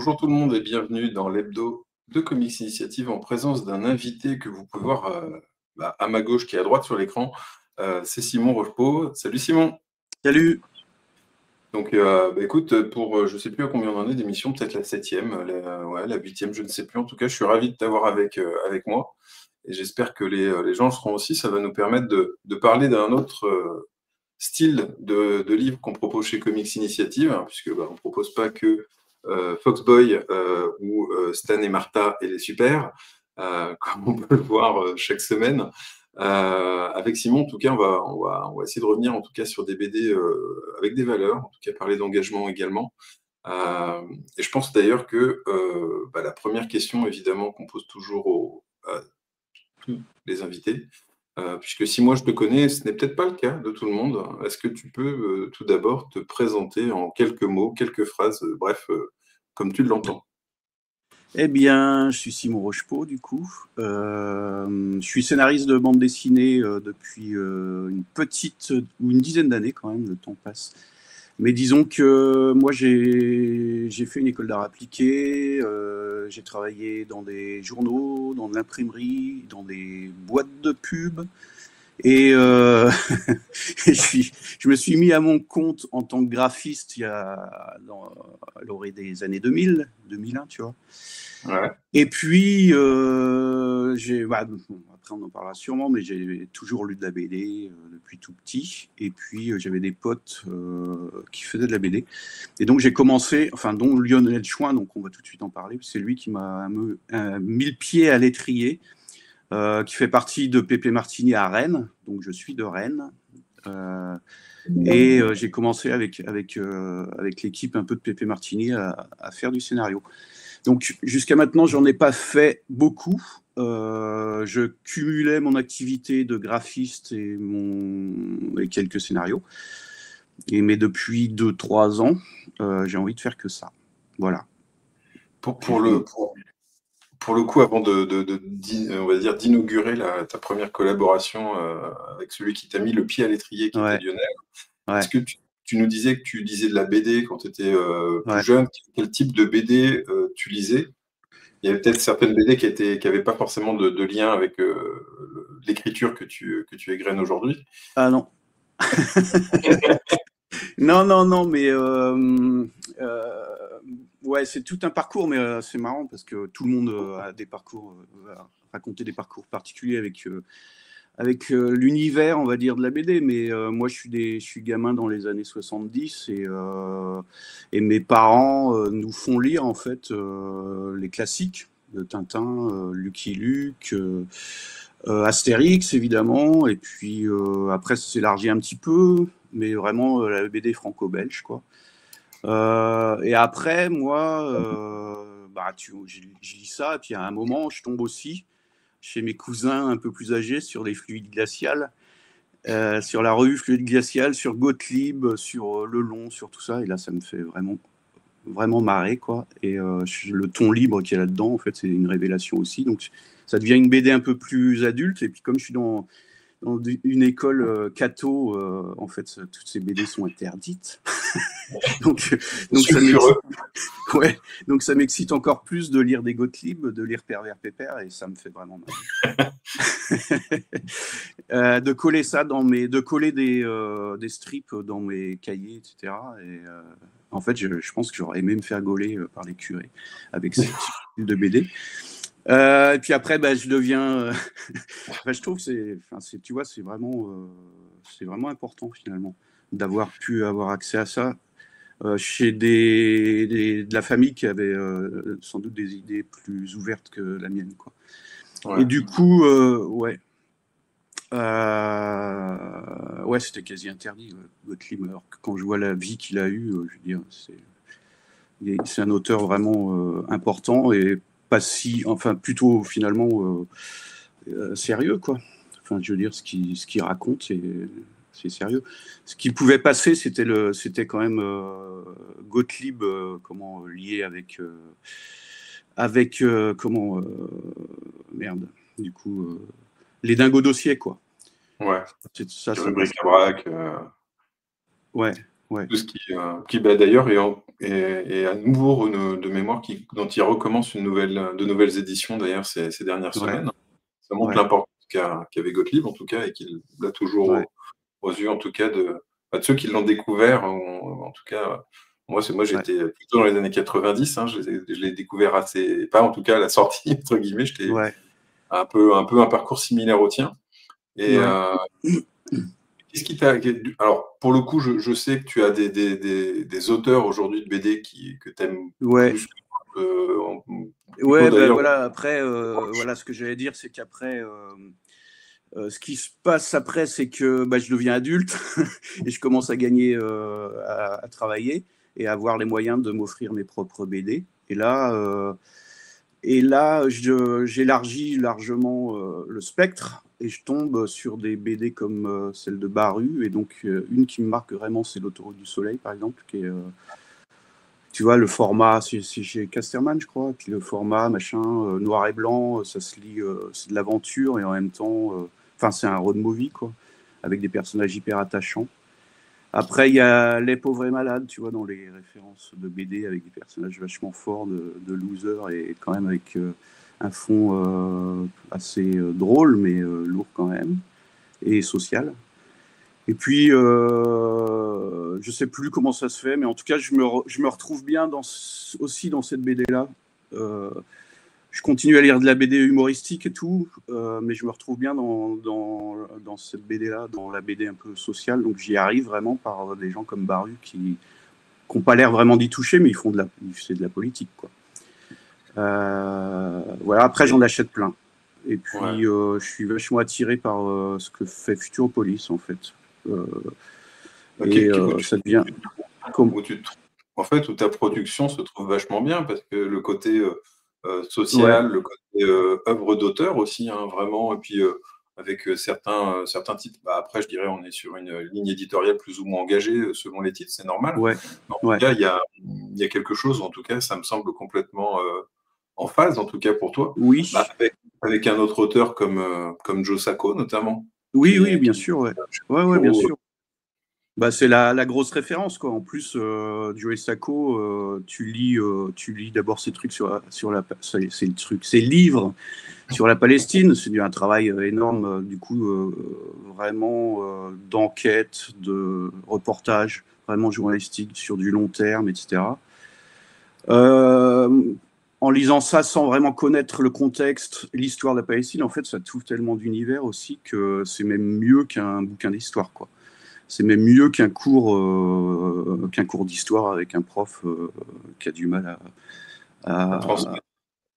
Bonjour tout le monde et bienvenue dans l'hebdo de Comics Initiative en présence d'un invité que vous pouvez voir à ma gauche qui est à droite sur l'écran. C'est Simon Rochepeau. Salut Simon. Salut. Donc écoute, pour je ne sais plus à combien on en est d'émissions, peut-être la 7e, la 8e, je ne sais plus. En tout cas, je suis ravi de t'avoir avec moi et j'espère que les gens le seront aussi. Ça va nous permettre de parler d'un autre style de livre qu'on propose chez Comics Initiative, hein, puisque on ne propose pas que Foxboy ou Stan et Martha et les super, comme on peut le voir chaque semaine. Avec Simon, en tout cas, on va essayer de revenir en tout cas sur des BD avec des valeurs, en tout cas parler d'engagement également. Et je pense d'ailleurs que la première question, évidemment, qu'on pose toujours à tous les invités, puisque si moi je te connais, ce n'est peut-être pas le cas de tout le monde. Est-ce que tu peux tout d'abord te présenter en quelques mots, quelques phrases, bref, comme tu l'entends? Eh bien, je suis Simon Rochepeau, du coup. Je suis scénariste de bande dessinée depuis une petite ou une dizaine d'années quand même, le temps passe. Mais disons que moi, j'ai fait une école d'art appliqué, j'ai travaillé dans des journaux, dans de l'imprimerie, dans des boîtes de pub. Et je me suis mis à mon compte en tant que graphiste à l'orée des années 2000, 2001, tu vois. Ouais. Et puis, après on en parlera sûrement, mais j'ai toujours lu de la BD depuis tout petit. Et puis, j'avais des potes qui faisaient de la BD. Et donc, j'ai commencé, enfin, dont Lionel Chouin, donc on va tout de suite en parler. C'est lui qui m'a mis le pied à l'étrier. Qui fait partie de Pépé Martini à Rennes, donc je suis de Rennes. Et j'ai commencé avec l'équipe un peu de Pépé Martini à faire du scénario. Donc jusqu'à maintenant, j'en ai pas fait beaucoup. Je cumulais mon activité de graphiste et quelques scénarios. Mais depuis 2-3 ans, j'ai envie de faire que ça. Voilà. Pour le coup, avant on va dire d'inaugurer ta première collaboration avec celui qui t'a mis le pied à l'étrier, qui était Lionel, est-ce que tu nous disais que tu lisais de la BD quand tu étais plus jeune? Quel type de BD tu lisais? Il y avait peut-être certaines BD qui n'avaient pas forcément de lien avec l'écriture que tu égrènes aujourd'hui. Ah non. Non, mais ouais, c'est tout un parcours, mais c'est marrant parce que tout le monde a des parcours, raconter des parcours particuliers avec l'univers, on va dire, de la BD. Mais moi, je suis gamin dans les années 70 et mes parents nous font lire en fait les classiques de Tintin, Lucky Luke. Astérix évidemment, et puis après ça s'élargit un petit peu, mais vraiment la BD franco-belge quoi. Et après moi, je lis ça, et puis à un moment je tombe aussi chez mes cousins un peu plus âgés sur les fluides glaciales, sur la revue Fluide Glacial, sur Gottlieb, sur Lelon, sur tout ça, et là ça me fait vraiment marrer quoi. Et le ton libre qu'il y a là-dedans, en fait, c'est une révélation aussi. Donc ça devient une BD un peu plus adulte. Et puis comme je suis dans une école catho, en fait, toutes ces BD sont interdites. donc ça m'excite encore plus de lire des Gottlieb, de lire Pervers Pépère, et ça me fait vraiment marrer. De coller ça de coller des strips dans mes cahiers, etc. Et en fait, je pense que j'aurais aimé me faire gauler par les curés avec ce type de BD. Et puis après, je deviens. Je trouve que tu vois, c'est vraiment important finalement d'avoir pu avoir accès à ça chez de la famille qui avait sans doute des idées plus ouvertes que la mienne, quoi. Ouais. Et du coup, ouais, c'était quasi interdit, Gottlieb. Alors que quand je vois la vie qu'il a eue, je veux dire, c'est un auteur vraiment important et pas si, enfin plutôt finalement sérieux, quoi. Enfin, je veux dire, ce qu'il raconte, c'est sérieux. Ce qui pouvait passer, c'était quand même Gottlieb, lié avec merde. Du coup, les dingos dossiers, quoi. Ouais. Ça bric-à-brac. Ouais. Ouais. Tout ce qui d'ailleurs est à nouveau de mémoire dont il recommence de nouvelles éditions d'ailleurs ces dernières Ouais. semaines. Ça montre Ouais. l'importance qu'avait Gottlieb en tout cas et qu'il l'a toujours Ouais. aux yeux en tout cas de ceux qui l'ont découvert. En tout cas, moi Ouais. j'étais plutôt dans les années 90. Hein, je l'ai découvert pas en tout cas à la sortie entre guillemets. J'étais Ouais. un peu un parcours similaire au tien. Et Ouais. qu'est-ce qui t'a. Alors, pour le coup, je sais que tu as des auteurs aujourd'hui de BD que tu aimes Ouais. plus, euh, plutôt Ouais, ben d'ailleurs. voilà, après, voilà, ce que j'allais dire, c'est qu'après, ce qui se passe après, c'est que bah, je deviens adulte et je commence à gagner, à travailler et à avoir les moyens de m'offrir mes propres BD. Et là j'élargis largement le spectre et je tombe sur des BD comme celle de Baru. Et donc, une qui me marque vraiment, c'est L'Autoroute du Soleil, par exemple, qui est, tu vois, le format, c'est chez Casterman, je crois, et puis le format, machin, noir et blanc, ça se lit, c'est de l'aventure et en même temps, enfin, c'est un road movie, quoi, avec des personnages hyper attachants. Après, il y a Les Pauvres et Malades, tu vois, dans les références de BD, avec des personnages vachement forts de losers et quand même avec un fond assez drôle, mais lourd quand même, et social. Et puis, je sais plus comment ça se fait, mais en tout cas, je me retrouve bien aussi dans cette BD-là. Euh, je continue à lire de la BD humoristique et tout, mais je me retrouve bien dans cette BD-là, dans la BD un peu sociale. Donc j'y arrive vraiment par des gens comme Baru qui n'ont pas l'air vraiment d'y toucher, mais c'est de la politique, quoi. Voilà, après, j'en achète plein. Et Ouais. puis, je suis vachement attiré par ce que fait Futuropolis, en fait. Euh, et Où ça devient comme. où en fait, où ta production se trouve vachement bien parce que le côté Ouais, social, le côté œuvre d'auteur aussi, hein, vraiment, et puis avec certains titres. Bah, après, je dirais, on est sur une ligne éditoriale plus ou moins engagée selon les titres, c'est normal. ouais, Mais en tout ouais. cas, il y a quelque chose, en tout cas, ça me semble complètement en phase, en tout cas pour toi, Oui, bah, avec un autre auteur comme Joe Sacco, notamment, oui, oui, bien qui sûr, ouais. Ouais, ouais, bien Giro, sûr. Bah, c'est la grosse référence, quoi. En plus, Joe Sacco, tu lis d'abord ces trucs c'est le truc, ces livres sur la Palestine. C'est un travail énorme, du coup, vraiment d'enquête, de reportage, vraiment journalistique sur du long terme, etc. Euh, En lisant ça sans vraiment connaître le contexte, l'histoire de la Palestine, en fait, ça trouve tellement d'univers aussi que c'est même mieux qu'un bouquin d'histoire, quoi. C'est même mieux qu'un cours d'histoire avec un prof qui a du mal à à, transmettre.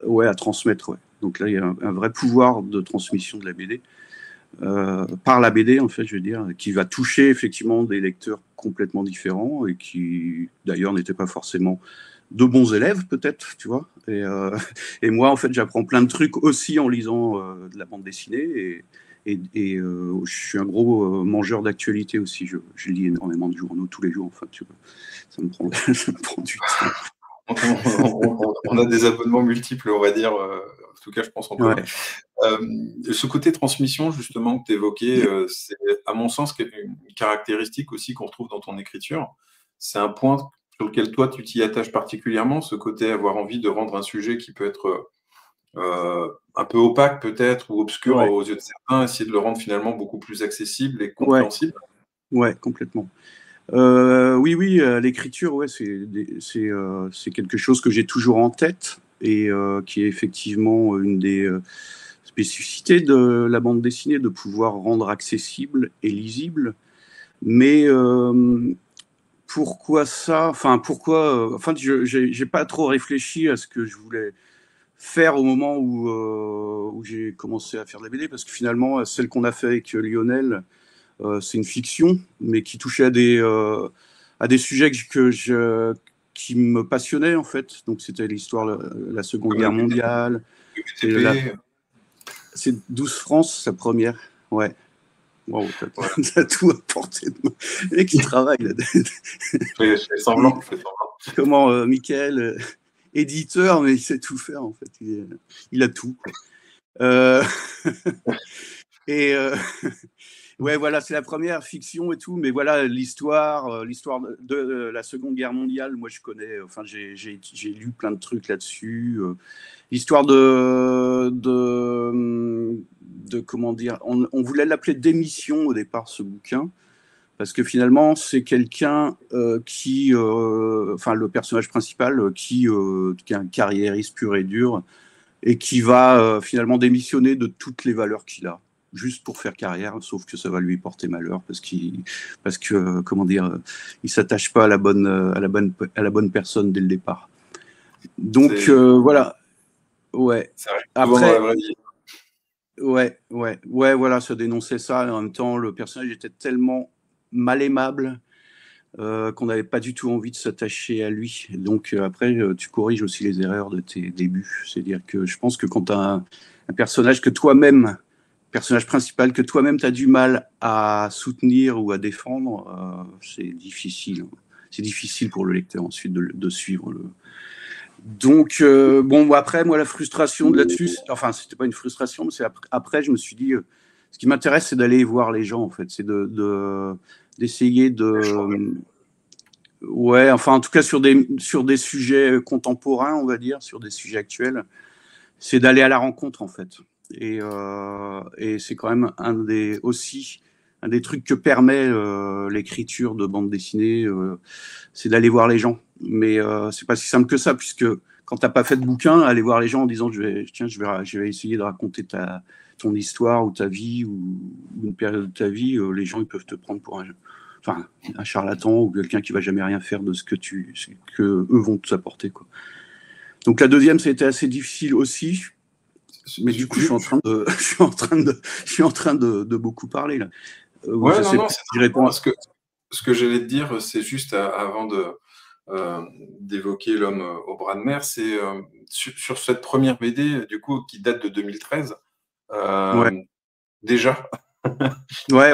ouais, à transmettre. Ouais. Donc là, il y a un vrai pouvoir de transmission de la BD. Par la BD, en fait, je veux dire, qui va toucher effectivement des lecteurs complètement différents et qui, d'ailleurs, n'étaient pas forcément de bons élèves, peut-être, tu vois. Et moi, en fait, j'apprends plein de trucs aussi en lisant de la bande dessinée. Je suis un gros mangeur d'actualité aussi. Je lis énormément de journaux tous les jours. Enfin, tu vois, ça me prend, ça me prend du temps. On a des abonnements multiples, on va dire. En tout cas, je pense en commun. Ouais, Ce côté transmission, justement, que tu évoquais, c'est, à mon sens, une caractéristique aussi qu'on retrouve dans ton écriture. C'est un point sur lequel toi, tu t'y attaches particulièrement, ce côté avoir envie de rendre un sujet qui peut être un peu opaque, peut-être, ou obscur ouais, aux yeux de certains, essayer de le rendre finalement beaucoup plus accessible et ouais, compréhensible. ouais, complètement. Oui, oui, l'écriture, ouais, c'est quelque chose que j'ai toujours en tête et qui est effectivement une des spécificités de la bande dessinée, de pouvoir rendre accessible et lisible. Mais pourquoi ça? Enfin, pourquoi? Enfin, j'ai pas trop réfléchi à ce que je voulais faire au moment où j'ai commencé à faire de la BD, parce que finalement, celle qu'on a fait avec Lionel, c'est une fiction, mais qui touchait à des sujets qui me passionnaient, en fait. Donc, c'était l'histoire de la Seconde Comme Guerre mondiale. le C'est la, BTP. c'est 12 France, sa première. Ouais. Waouh, t'as, Ouais, t'as tout apporté. Le mec, il travaille là. je fais semblant, je fais semblant. Comment, Michael, éditeur, mais il sait tout faire, en fait. Il a tout, quoi. Euh, et, Ouais, voilà, c'est la première fiction et tout, mais voilà, l'histoire de la Seconde Guerre mondiale, moi je connais, enfin j'ai lu plein de trucs là-dessus. L'histoire de comment dire, on voulait l'appeler Démission au départ, ce bouquin, parce que finalement c'est quelqu'un enfin le personnage principal qui est un carriériste pur et dur et qui va finalement démissionner de toutes les valeurs qu'il a juste pour faire carrière, sauf que ça va lui porter malheur parce que comment dire, il s'attache pas à la bonne personne dès le départ. Donc voilà, ouais. Ça arrive souvent dans la Après, vraie vie. ouais, voilà, ça dénonçait ça. Et en même temps, le personnage était tellement mal aimable qu'on n'avait pas du tout envie de s'attacher à lui. Donc après, tu corriges aussi les erreurs de tes débuts. C'est-à-dire que je pense que quand tu as un personnage que toi-même, personnage principal que toi-même tu as du mal à soutenir ou à défendre, c'est difficile. C'est difficile pour le lecteur ensuite de suivre le. Donc bon, après moi la frustration de là-dessus, enfin c'était pas une frustration, mais c'est après je me suis dit, ce qui m'intéresse c'est d'aller voir les gens en fait, c'est d'essayer de ouais, enfin en tout cas sur des sujets contemporains, on va dire, sur des sujets actuels, c'est d'aller à la rencontre en fait. Et c'est quand même aussi un des trucs que permet l'écriture de bande dessinée, c'est d'aller voir les gens. Mais c'est pas si simple que ça, puisque quand t'as pas fait de bouquin, aller voir les gens en disant je vais essayer de raconter ton histoire ou ta vie ou une période de ta vie, les gens ils peuvent te prendre pour un charlatan ou quelqu'un qui va jamais rien faire de ce que eux vont t'apporter, quoi. Donc la deuxième, ça a été assez difficile aussi. Mais du coup, je suis en train de beaucoup parler là. Ouais, non, c'est très bien, parce que ce que j'allais te dire, c'est juste avant d'évoquer L'homme au bras de mer, c'est sur cette première BD, du coup, qui date de 2013, Ouais. déjà. Ouais,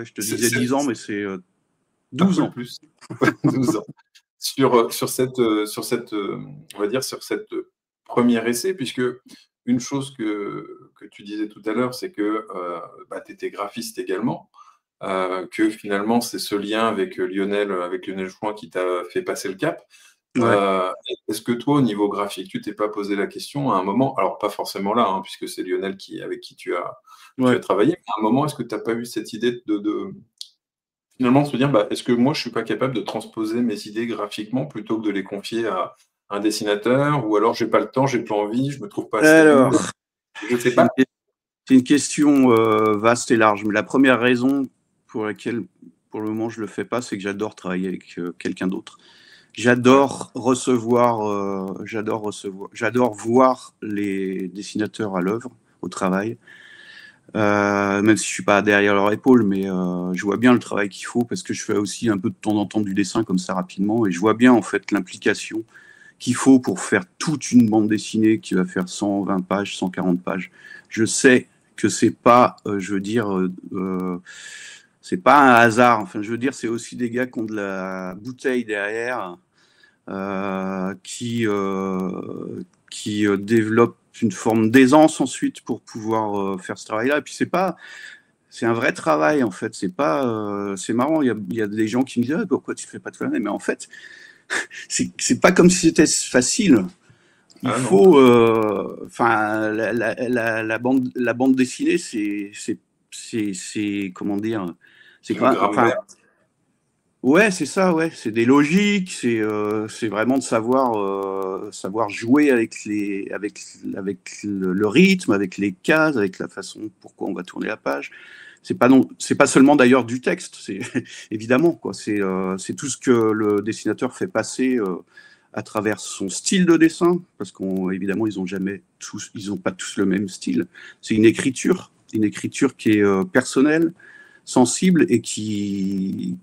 je te disais 10 ans, mais c'est 12 ans. Plus. 12 ans. Sur cette, on va dire, sur cette premier essai, puisque une chose que tu disais tout à l'heure, c'est que tu étais graphiste également, que finalement c'est ce lien avec Lionel Chouin qui t'a fait passer le cap. Ouais. Est-ce que toi, au niveau graphique, tu t'es pas posé la question à un moment, alors pas forcément là, hein, puisque c'est Lionel avec qui tu as travaillé, mais à un moment, est-ce que tu n'as pas eu cette idée de finalement se dire, est-ce que moi, je suis pas capable de transposer mes idées graphiquement plutôt que de les confier à un dessinateur, ou alors j'ai pas le temps, j'ai pas envie, je me trouve pas assez libre, je sais pas. C'est une question vaste et large, mais la première raison pour laquelle, pour le moment, je le fais pas, c'est que j'adore travailler avec quelqu'un d'autre. J'adore voir les dessinateurs à l'œuvre, au travail. Même si je suis pas derrière leur épaule, mais je vois bien le travail qu'il faut parce que je fais aussi un peu de temps en temps du dessin comme ça rapidement et je vois bien en fait l'implication qu'il faut pour faire toute une bande dessinée qui va faire 120 pages, 140 pages. Je sais que c'est pas, c'est pas un hasard. Enfin, je veux dire, c'est aussi des gars qui ont de la bouteille derrière, qui développent une forme d'aisance ensuite pour pouvoir faire ce travail-là. Et puis c'est un vrai travail en fait. C'est pas, c'est marrant. Il y a des gens qui me disent pourquoi tu fais pas de flamme, mais en fait, c'est pas comme si c'était facile. Il faut, enfin, la bande dessinée, c'est comment dire, c'est pas, enfin. Ouais, c'est ça, ouais. C'est des logiques, c'est vraiment de savoir jouer avec le rythme, avec les cases, avec la façon pourquoi on va tourner la page. C'est pas seulement d'ailleurs du texte, c'est évidemment quoi. C'est tout ce que le dessinateur fait passer à travers son style de dessin, parce qu'évidemment ils ont pas tous le même style. C'est une écriture qui est personnelle, sensible et qui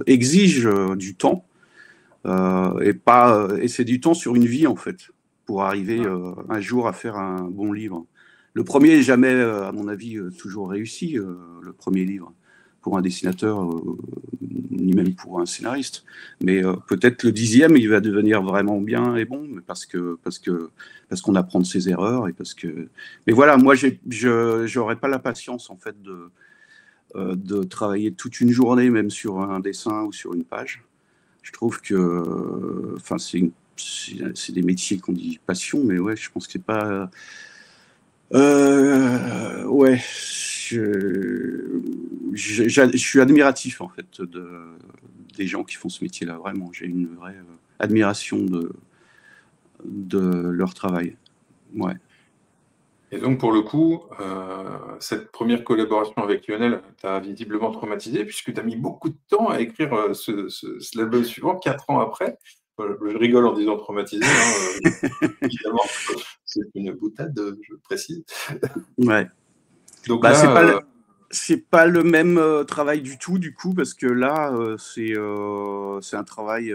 exige du temps et c'est du temps sur une vie en fait pour arriver un jour à faire un bon livre. Le premier n'est jamais, à mon avis, toujours réussi, le premier livre pour un dessinateur, ni même pour un scénariste. Mais peut-être le 10e, il va devenir vraiment bien et bon, parce qu'on apprend de ses erreurs et parce que. Mais voilà, moi, j'aurais pas la patience en fait de travailler toute une journée, même sur un dessin ou sur une page. Je trouve que, enfin, c'est des métiers qu'on dit passion, mais ouais, je pense que c'est pas. Ouais, je suis admiratif en fait des gens qui font ce métier-là. Vraiment, j'ai une vraie admiration de leur travail. Ouais. Et donc, pour le coup, cette première collaboration avec Lionel t'a visiblement traumatisé, puisque tu as mis beaucoup de temps à écrire l'album suivant, 4 ans après. Je rigole en disant traumatisé, hein, évidemment, c'est une boutade, je précise. Ouais. Donc Bah, là, c'est pas le même travail du tout, du coup, parce que là, c'est un travail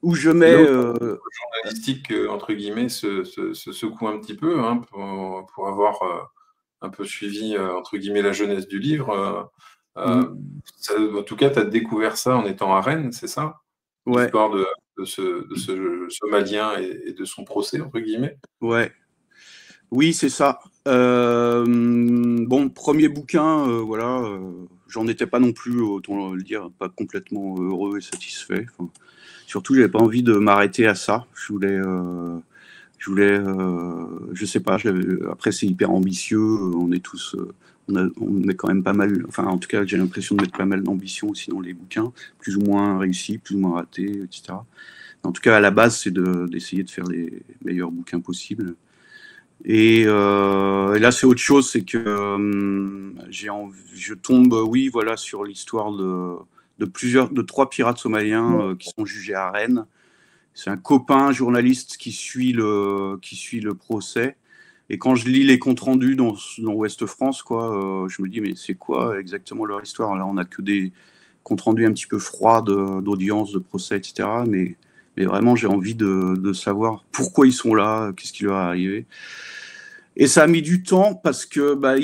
où je c'est là mets. où le journalistique, entre guillemets, se secoue un petit peu, hein, pour avoir un peu suivi, entre guillemets, la jeunesse du livre. En tout cas, tu as découvert ça en étant à Rennes, c'est ça? Ouais, L'histoire de ce Somalien et de son procès, entre guillemets. ouais. Oui, c'est ça. Bon, premier bouquin, voilà, j'en étais pas non plus, autant le dire, pas complètement heureux et satisfait. Enfin, surtout, j'avais pas envie de m'arrêter à ça. Je sais pas. Après, c'est hyper ambitieux. On est tous, on met quand même pas mal. Enfin, en tout cas, j'ai l'impression de mettre pas mal d'ambition aussi dans les bouquins, plus ou moins réussis, plus ou moins ratés, etc. En tout cas, à la base, c'est d'essayer de faire les meilleurs bouquins possibles. Et là, c'est autre chose, c'est que je tombe, oui, voilà, sur l'histoire de trois pirates somaliens qui sont jugés à Rennes. C'est un copain journaliste qui suit le procès. Et quand je lis les comptes rendus dans Ouest France, quoi, je me dis, mais c'est quoi exactement leur histoire? Là, on n'a que des comptes rendus un petit peu froids d'audience, de procès, etc. Mais vraiment, j'ai envie de savoir pourquoi ils sont là, qu'est-ce qui leur est arrivé. Et ça a mis du temps parce que bah,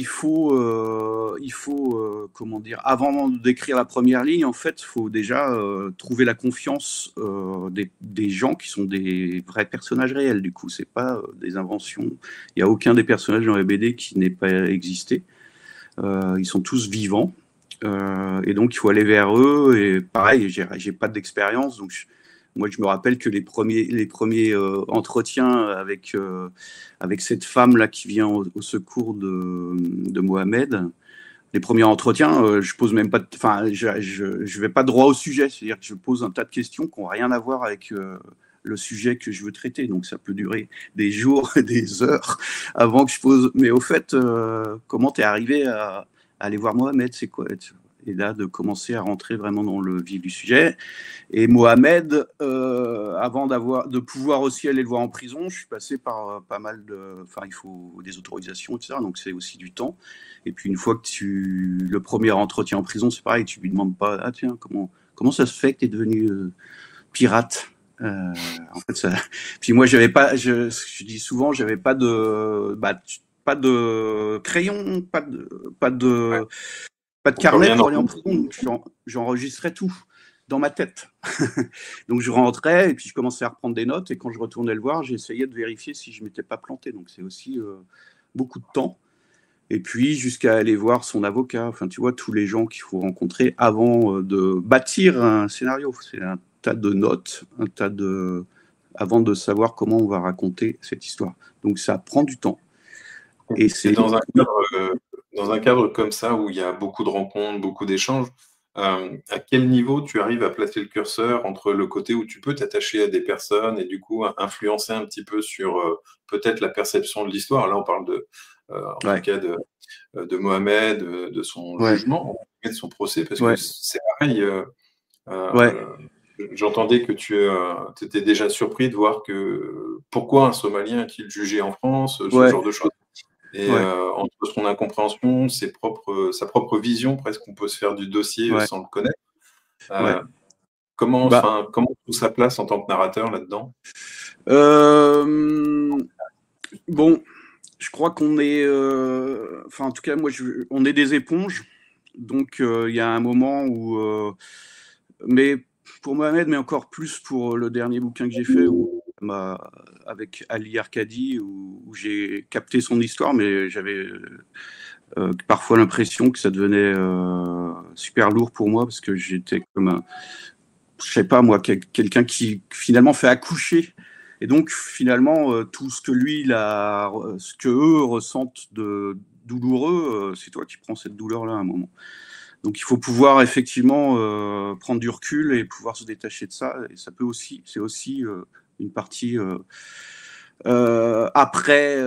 comment dire, avant d'écrire la première ligne, en fait, il faut déjà trouver la confiance des gens qui sont des vrais personnages réels. Du coup, c'est pas des inventions. Il n'y a aucun des personnages dans les BD qui n'ait pas existé. Ils sont tous vivants. Et donc, il faut aller vers eux. Et pareil, j'ai pas d'expérience, donc moi, je me rappelle que les premiers entretiens avec cette femme-là qui vient au secours de Mohamed, les premiers entretiens, je pose même pas, enfin, je vais pas droit au sujet, c'est-à-dire que je pose un tas de questions qui n'ont rien à voir avec le sujet que je veux traiter. Donc, ça peut durer des jours et des heures avant que je pose. Mais au fait, comment t'es arrivé à aller voir Mohamed, c'est quoi? Et là, de commencer à rentrer vraiment dans le vif du sujet. Et Mohamed, avant de pouvoir aussi aller le voir en prison, je suis passé par pas mal de. Enfin, il faut des autorisations, etc. Donc, c'est aussi du temps. Et puis, une fois que le premier entretien en prison, c'est pareil, tu lui demandes pas, ah tiens, comment ça se fait que tu es devenu pirate? En fait, ça. Puis moi, j'avais pas, je dis souvent, j'avais pas pas de crayon, Ouais. pas de Encore carnet bien pour aller en entendu. prison. Donc, j'enregistrais tout dans ma tête. Donc, je rentrais et puis je commençais à reprendre des notes. Et quand je retournais le voir, j'essayais de vérifier si je m'étais pas planté. Donc, c'est aussi beaucoup de temps. Et puis, jusqu'à aller voir son avocat. Enfin, tu vois, tous les gens qu'il faut rencontrer avant de bâtir un scénario. C'est un tas de notes, avant de savoir comment on va raconter cette histoire. Donc, ça prend du temps. Et Et c'est. dans un cadre comme ça, où il y a beaucoup de rencontres, beaucoup d'échanges, à quel niveau tu arrives à placer le curseur entre le côté où tu peux t'attacher à des personnes et du coup influencer un petit peu sur peut-être la perception de l'histoire. Là, on parle en tout Ouais, cas de Mohamed, de son ouais, jugement, de son procès, parce que ouais, c'est pareil. ouais, Euh, J'entendais que tu étais déjà surpris de voir que pourquoi un Somalien est-il jugé en France, ce ouais, genre de choses. Et ouais, entre son incompréhension, sa propre vision, presque, on peut se faire du dossier ouais, sans le connaître. ouais. Euh, Bah, comment on trouve sa place en tant que narrateur là-dedans? euh, bon, je crois qu'on est, enfin, en tout cas, on est des éponges. Donc, il y a un moment où, mais pour Mohamed, mais encore plus pour le dernier bouquin que j'ai fait, avec Ali Arkadi, où j'ai capté son histoire, mais j'avais parfois l'impression que ça devenait super lourd pour moi parce que j'étais comme je sais pas moi, quelqu'un qui finalement fait accoucher. Et donc finalement, tout ce que lui, ce que eux ressentent de douloureux, c'est toi qui prends cette douleur-là à un moment. Donc il faut pouvoir effectivement prendre du recul et pouvoir se détacher de ça. Et ça peut aussi, c'est aussi une partie après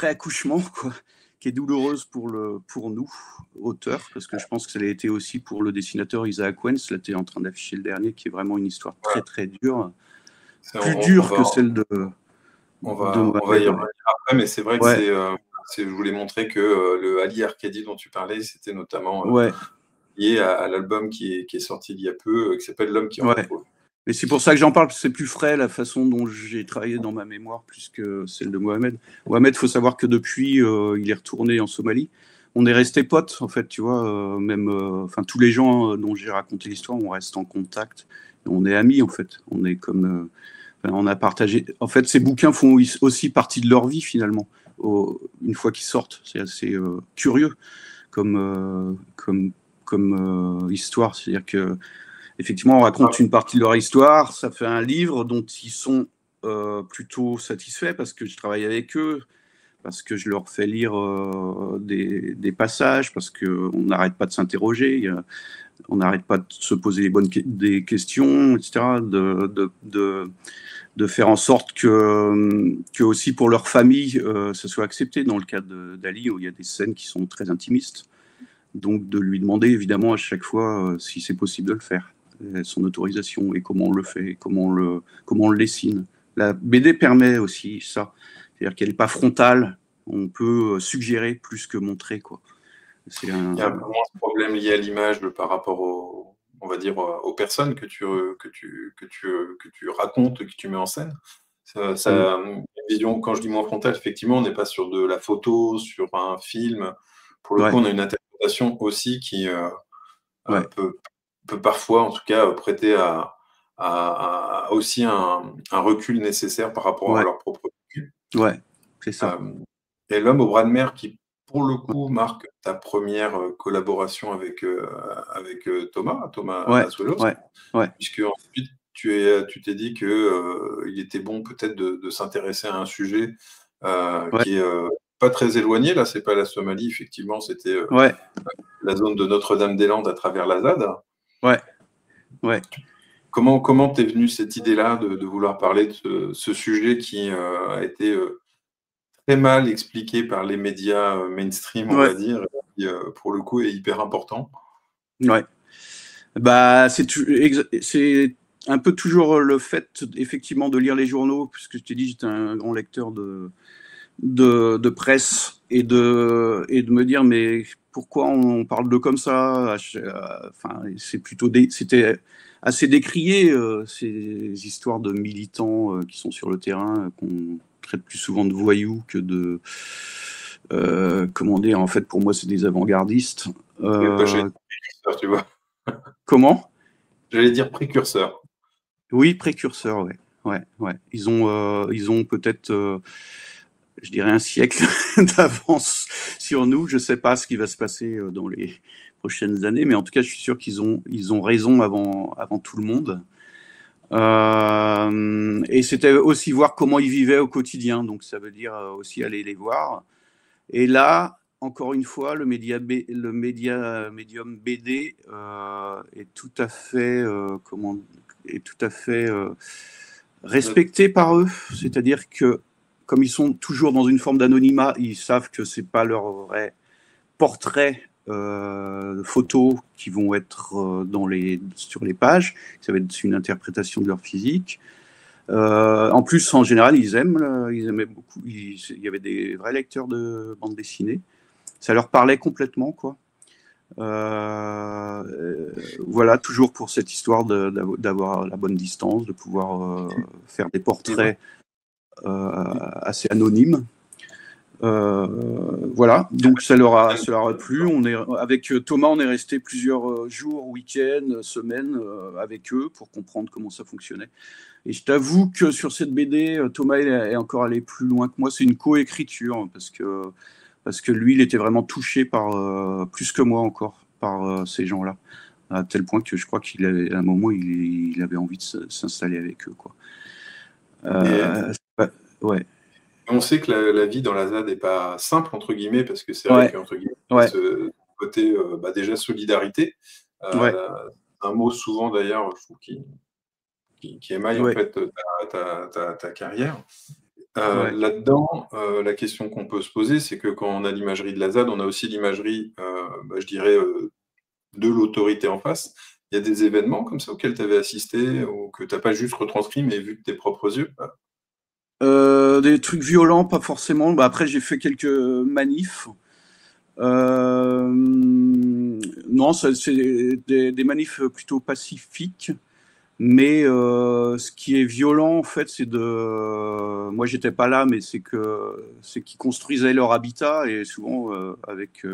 accouchement, quoi, qui est douloureuse pour nous, auteurs, parce que je pense que ça l'a été aussi pour le dessinateur Isaac Wentz. Là, tu es en train d'afficher le dernier, qui est vraiment une histoire très, très dure. Plus dure que celle de on va y revenir après, mais c'est vrai que ouais. je voulais montrer que le Ali Arcadi dont tu parlais, c'était notamment Ouais. lié à l'album qui est sorti il y a peu, qui s'appelle L'homme qui en Ouais. faut. Mais c'est pour ça que j'en parle, parce que c'est plus frais la façon dont j'ai travaillé dans ma mémoire, plus que celle de Mohamed. Mohamed, il faut savoir que depuis, il est retourné en Somalie. On est restés potes, en fait, tu vois, même, enfin, tous les gens dont j'ai raconté l'histoire, on reste en contact. On est amis, en fait. On est comme, on a partagé. En fait, ces bouquins font aussi partie de leur vie, finalement, une fois qu'ils sortent. C'est assez curieux comme histoire. C'est-à-dire que effectivement, on raconte une partie de leur histoire, ça fait un livre dont ils sont plutôt satisfaits parce que je travaille avec eux, parce que je leur fais lire des passages, parce qu'on n'arrête pas de s'interroger, on n'arrête pas de se poser des questions, etc., de faire en sorte que aussi pour leur famille, ça soit accepté. Dans le cas d'Ali, où il y a des scènes qui sont très intimistes, donc de lui demander évidemment à chaque fois si c'est possible de le faire, son autorisation et comment on le fait, comment on le dessine. La BD permet aussi ça, c'est-à-dire qu'elle n'est pas frontale, on peut suggérer plus que montrer, quoi. Il y a un peu moins ce problème lié à l'image par rapport on va dire, aux personnes que tu racontes, que tu mets en scène. Une vision, quand je dis moins frontale, effectivement, on n'est pas sur de la photo, sur un film. Pour le coup, on a une interprétation aussi qui peut parfois, en tout cas, prêter à aussi un recul nécessaire par rapport à leur propre vécu. Ouais, c'est ça. Et L'homme au bras de mer, qui, pour le coup, marque ta première collaboration avec Thomas Azuelos, puisque ensuite, tu t'es dit qu'il était bon peut-être de s'intéresser à un sujet qui est pas très éloigné. Là, c'est pas la Somalie, effectivement, c'était la zone de Notre-Dame-des-Landes à travers la ZAD. Ouais. Comment t'es venue cette idée-là de vouloir parler de ce sujet qui a été très mal expliqué par les médias mainstream, on va dire, et qui, pour le coup, est hyper important? Ouais. Bah, c'est un peu toujours le fait, effectivement, de lire les journaux, puisque je t'ai dit, j'étais un grand lecteur de presse, et de me dire, mais pourquoi on parle de comme ça? Enfin, c'était assez décrié, ces histoires de militants qui sont sur le terrain, qu'on traite plus souvent de voyous que de comment dire, en fait, pour moi, c'est des avant-gardistes. Tu vois. Comment? J'allais dire précurseur. Oui, précurseur, ouais. Ils ont peut-être, je dirais, un siècle d'avance sur nous. Je ne sais pas ce qui va se passer dans les prochaines années, mais en tout cas, je suis sûr qu'ils ont raison avant tout le monde. Et c'était aussi voir comment ils vivaient au quotidien, donc ça veut dire aussi aller les voir. Et là, encore une fois, le médium BD est tout à fait, respecté par eux. C'est-à-dire que, comme ils sont toujours dans une forme d'anonymat, ils savent que c'est pas leur vrai portrait photos qui vont être sur les pages. Ça va être une interprétation de leur physique. En plus, en général, ils aimaient beaucoup. Il y avait des vrais lecteurs de bande dessinée. Ça leur parlait complètement, quoi. Voilà, toujours pour cette histoire d'avoir la bonne distance, de pouvoir faire des portraits assez anonymes. Voilà, donc ça leur a plu. Avec Thomas, on est resté plusieurs jours, week-ends, semaines avec eux pour comprendre comment ça fonctionnait. Et je t'avoue que sur cette BD, Thomas est encore allé plus loin que moi. C'est une coécriture, parce que parce que lui, il était vraiment touché par, plus que moi encore, par ces gens-là, à tel point que je crois qu'à un moment, il avait envie de s'installer avec eux, quoi. Et Ouais, on sait que la vie dans la ZAD n'est pas simple, entre guillemets, parce que c'est vrai ouais, qu'entre guillemets, ouais, ce côté déjà solidarité, ouais, un mot souvent d'ailleurs, je trouve, qui émaille en ouais, fait ta carrière. ouais, Là-dedans, la question qu'on peut se poser, c'est que quand on a l'imagerie de la ZAD, on a aussi l'imagerie, je dirais, de l'autorité en face. Il y a des événements comme ça auxquels tu avais assisté ou que tu n'as pas juste retranscrit, mais vu de tes propres yeux? des trucs violents, pas forcément. Bah, après, j'ai fait quelques manifs. Non, c'est des manifs plutôt pacifiques. Mais ce qui est violent, en fait, c'est de. Moi, j'étais pas là, mais c'est qu'ils construisaient leur habitat et souvent avec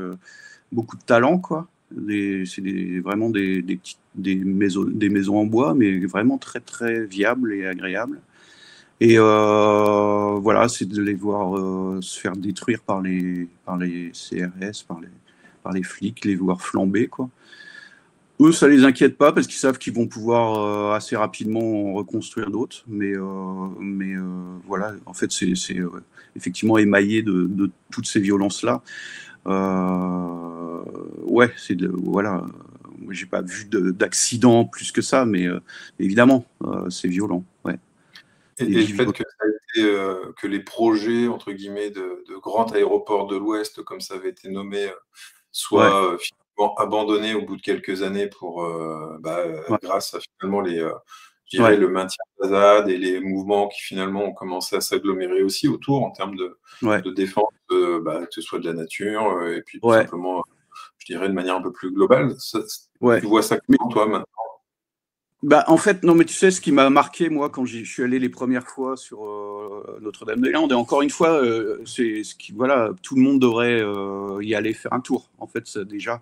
beaucoup de talent, quoi. Vraiment des maisons en bois, mais vraiment très très viables et agréables. Et voilà, c'est de les voir se faire détruire par les CRS, par les flics, les voir flamber, quoi. Eux, ça les inquiète pas parce qu'ils savent qu'ils vont pouvoir assez rapidement en reconstruire d'autres. Mais voilà, en fait, c'est effectivement émaillé de toutes ces violences-là. Ouais, voilà. Moi, j'ai pas vu d'accident plus que ça, mais évidemment, c'est violent. Ouais. Des Et le vies fait violentes. que ça a été, que les projets, entre guillemets, de grand aéroport de l'Ouest, comme ça avait été nommé, Ouais, soient finalement abandonnés au bout de quelques années ouais, grâce à finalement je dirais, ouais, le maintien de la ZAD et les mouvements qui finalement ont commencé à s'agglomérer aussi autour en termes ouais, de défense, que ce soit de la nature, et puis tout ouais, simplement, je dirais de manière un peu plus globale. ouais. Tu vois ça Mais comment toi maintenant? bah, en fait, non, mais tu sais, ce qui m'a marqué, moi, quand je suis allé les premières fois sur Notre-Dame-des-Landes, et encore une fois, c'est ce qui, voilà, tout le monde devrait y aller faire un tour. En fait, déjà,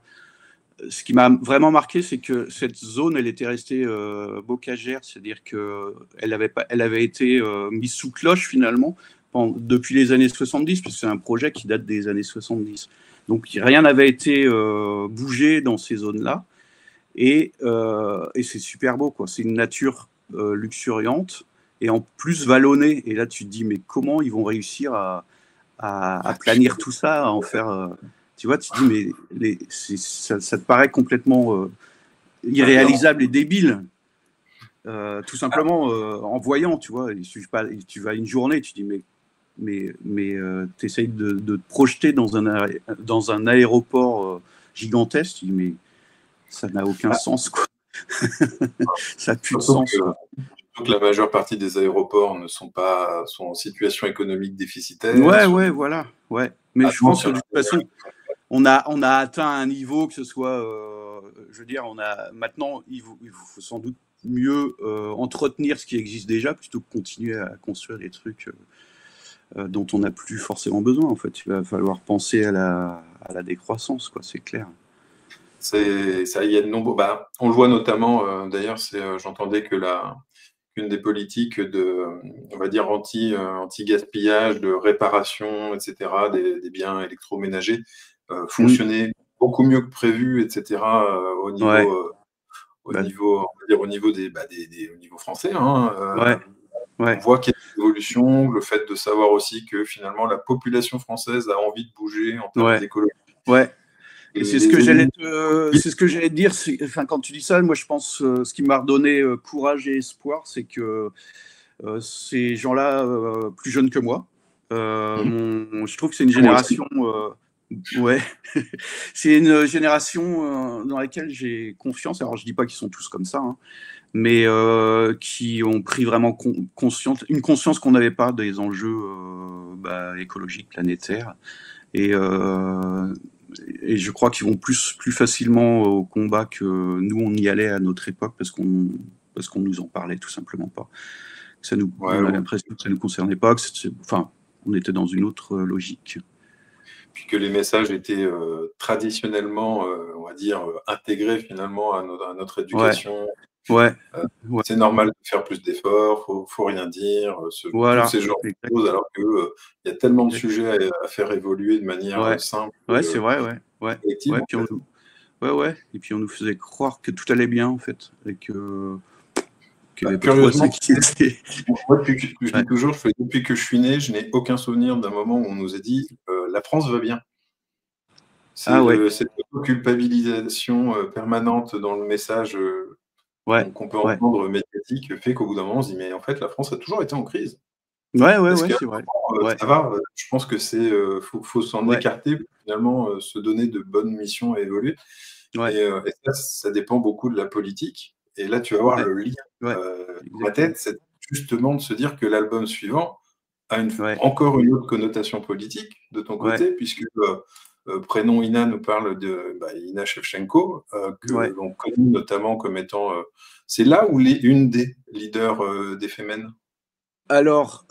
ce qui m'a vraiment marqué, c'est que cette zone, elle était restée bocagère, c'est-à-dire que elle avait été mise sous cloche finalement depuis les années 70, puisque c'est un projet qui date des années 70. Donc rien n'avait été bougé dans ces zones-là. Et c'est super beau, quoi. C'est une nature luxuriante et en plus vallonnée. Et là, tu te dis, mais comment ils vont réussir à planir tout ça, à en faire. Tu vois, tu te dis, mais ça te paraît complètement Ah, clairement. irréalisable et débile. Tout simplement en voyant, tu vois. Tu vas une journée, tu te dis, mais tu essayes de te projeter dans un aéroport gigantesque, tu te dis, mais ça n'a aucun Ah, sens, quoi. Ça n'a plus de surtout sens, quoi. que la majeure partie des aéroports ne sont en situation économique déficitaire. Ouais, ouais, voilà. Ouais. Mais je pense que de toute façon, on a atteint un niveau que ce soit. Je veux dire, maintenant, il faut sans doute mieux entretenir ce qui existe déjà plutôt que continuer à construire des trucs dont on n'a plus forcément besoin. En fait, il va falloir penser à la décroissance, quoi, c'est clair. C'est ça, il y a de nombreux. On le voit notamment. D'ailleurs, j'entendais que une des politiques on va dire anti-gaspillage, de réparation, etc., des biens électroménagers Mm. fonctionnait beaucoup mieux que prévu, etc., Ouais, bah, on va dire au niveau au niveau français, hein. ouais, On ouais, voit qu'il y a une évolution, le fait de savoir aussi que finalement la population française a envie de bouger en termes ouais, d'écologie. ouais. Et Et les élus, c'est ce que j'allais te dire. Enfin, quand tu dis ça, moi, je pense, ce qui m'a redonné courage et espoir, c'est que ces gens-là, plus jeunes que moi, je trouve que c'est une moi aussi. génération, ouais, c'est une génération dans laquelle j'ai confiance. Alors, je dis pas qu'ils sont tous comme ça, hein, mais qui ont pris vraiment une conscience qu'on n'avait pas des enjeux écologiques, planétaires. Et, euh, et je crois qu'ils vont plus facilement au combat que nous, on y allait à notre époque parce qu'on nous en parlait tout simplement pas. Ouais, On a ouais. l'impression que ça ne nous concernait pas, enfin, on était dans une autre logique. Puis que les messages étaient traditionnellement, on va dire, intégrés finalement à notre Ouais, éducation. Ouais, ouais, C'est normal de faire plus d'efforts, faut rien dire, tous voilà, ces genres de exact, choses, alors que, il y a tellement de exact. sujets à faire évoluer de manière, Ouais, simple, ouais, c'est vrai, ouais, ouais, collective, ouais, en puis fait. ouais, ouais, et puis on nous faisait croire que tout allait bien, en fait, et qu'il n'y Bah, avait pas trop à curieusement, s'inquiéter. moi, depuis que je Ouais. dis toujours, je fais depuis que je suis né, je n'ai aucun souvenir d'un moment où on nous a dit, «La France va bien». Ah ouais, Cette culpabilisation, permanente dans le message, ouais, qu'on peut ouais, entendre médiatique fait qu'au bout d'un moment, on se dit: «Mais en fait, la France a toujours été en crise». ouais, ouais, Est-ce ouais, qu'à c'est un vrai. moment, Ouais, ça va? Je pense que faut s'en ouais, écarter pour finalement, se donner de bonnes missions à évoluer ouais, et ça dépend beaucoup de la politique et là, tu vas voir ouais, le lien, ouais, dans ma exactement. tête, c'est justement de se dire que l'album suivant a Ouais, encore une autre connotation politique de ton ouais, côté puisque, Prénom Ina nous parle de, Ina Shevchenko, que ouais. l'on connaît notamment comme étant, c'est là où une des leaders, des Femen? Alors,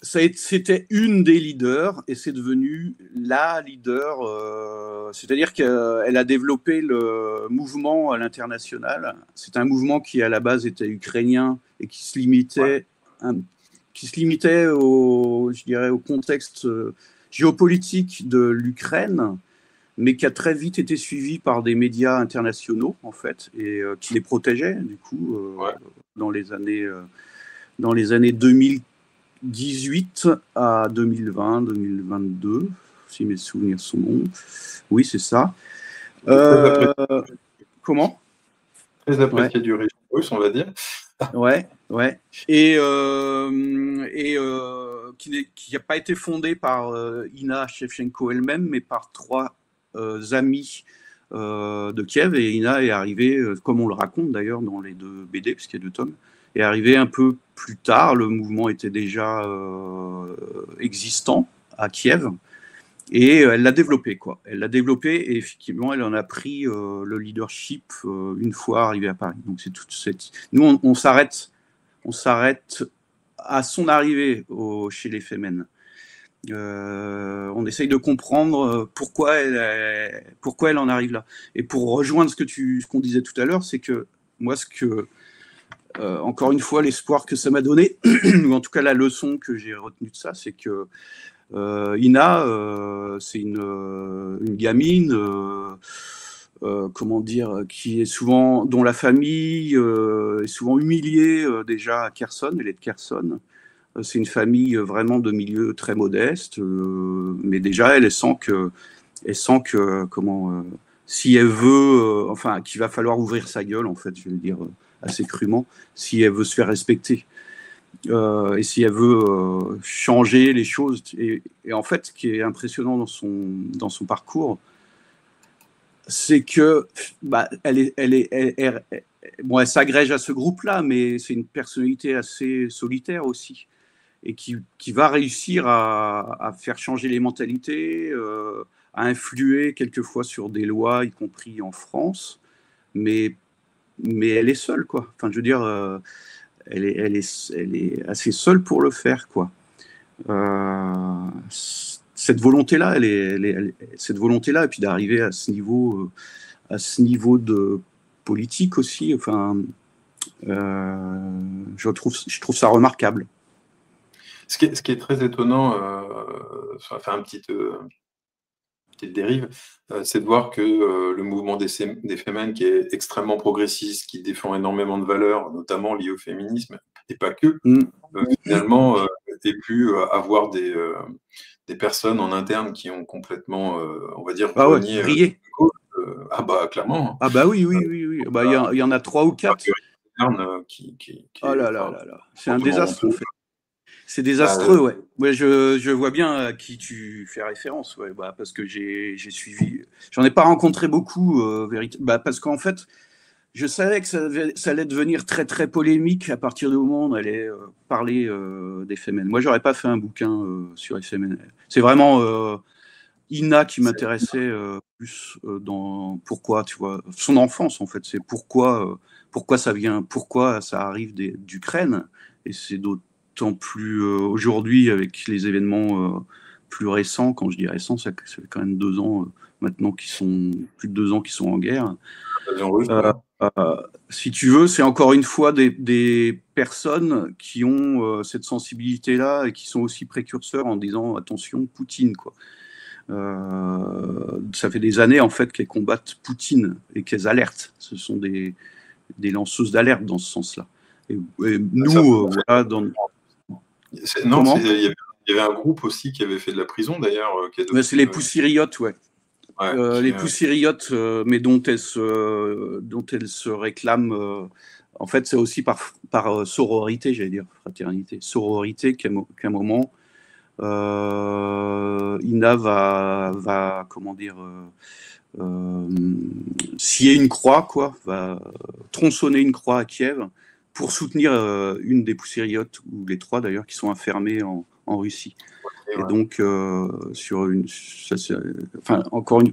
c'était une des leaders et c'est devenu la leader. C'est-à-dire qu'elle a développé le mouvement à l'international. C'est un mouvement qui à la base était ukrainien et Ouais, qui se limitait au, je dirais, au contexte géopolitique de l'Ukraine, mais qui a très vite été suivi par des médias internationaux en fait et qui les protégeaient du coup ouais. dans dans les années 2018 à 2020, 2022, si mes souvenirs sont bons. Oui, c'est ça. Très Euh, apprécié, Comment? très Ouais, apprécié du régime russe, on va dire. ouais, ouais. Qui n'a pas été fondé par Ina Shevchenko elle-même, mais par trois amis de Kiev. Et Ina est arrivée, comme on le raconte d'ailleurs dans les deux BD, puisqu'il y a deux tomes, est arrivée un peu plus tard. Le mouvement était déjà existant à Kiev. Et elle l'a développé, quoi. Elle l'a développé et effectivement, elle en a pris le leadership une fois arrivée à Paris. Donc c'est toute cette. Nous, on s'arrête à son arrivée chez les Femen. On essaye de comprendre pourquoi elle en arrive là. Et pour rejoindre ce qu'on disait tout à l'heure, c'est que moi, encore une fois, l'espoir que ça m'a donné, ou en tout cas la leçon que j'ai retenue de ça, c'est que Ina, c'est une gamine, comment dire, qui est souvent, dont la famille est souvent humiliée déjà à Kherson, elle est de Kherson. C'est une famille vraiment de milieu très modeste, mais déjà elle sent que si elle veut, enfin, qu'il va falloir ouvrir sa gueule, en fait, je vais le dire assez crûment, si elle veut se faire respecter et si elle veut changer les choses. Et en fait, ce qui est impressionnant dans son parcours, c'est que bon, elle s'agrège à ce groupe-là, mais c'est une personnalité assez solitaire aussi, et qui va réussir à faire changer les mentalités, à influer quelquefois sur des lois, y compris en France, mais, mais elle est seule, quoi. Enfin, je veux dire, elle est assez seule pour le faire, quoi. Cette volonté-là, cette volonté-là, et puis d'arriver à ce niveau de politique aussi, enfin, je trouve ça remarquable. Ce qui est très étonnant, ça va faire petite dérive, c'est de voir que, le mouvement des Femen qui est extrêmement progressiste, qui défend énormément de valeurs, notamment liées au féminisme et pas que, Mm. finalement, ait pu, avoir des personnes en interne qui ont complètement, on va dire Ah ouais, renié, vrillé. cause, ah bah, clairement, Ah bah oui, hein, oui, oui, oui. Bah, il y en a trois ou quatre. Marguerite Stern, qui Oh est là là enfin, là là. C'est un fortement désastre en honteux. fait. C'est Bah, désastreux, ouais. Ouais, je vois bien à qui tu fais référence, ouais, bah, parce que j'ai suivi. J'en ai pas rencontré beaucoup, bah, parce qu'en fait, je savais que ça allait devenir très très polémique à partir du moment où on allait parler des Femen. Moi, j'aurais pas fait un bouquin sur les Femen. C'est vraiment Ina qui c'est m'intéressait plus dans pourquoi, tu vois, son enfance en fait, c'est pourquoi ça vient, pourquoi ça arrive d'Ukraine, et c'est d'autant plus aujourd'hui avec les événements plus récents. Quand je dis récents, ça fait quand même 2 ans maintenant plus de 2 ans qu'ils sont en guerre. Si tu veux, c'est encore une fois des personnes qui ont cette sensibilité-là et qui sont aussi précurseurs en disant attention, Poutine, quoi. Ça fait des années en fait qu'elles combattent Poutine et qu'elles alertent. Ce sont des lanceuses d'alerte dans ce sens-là. Et nous, voilà, dans... Non, il y avait un groupe aussi qui avait fait de la prison d'ailleurs. C'est les Poussiriotes, ouais. Les Poussiriotes, mais dont elles se réclament. En fait, c'est aussi par sororité, j'allais dire fraternité. Sororité qu'à un moment, Ina va comment dire, scier une croix, quoi, va tronçonner une croix à Kiev pour soutenir une des Poussiriotes, ou les 3 d'ailleurs, qui sont enfermées en Russie. Et donc,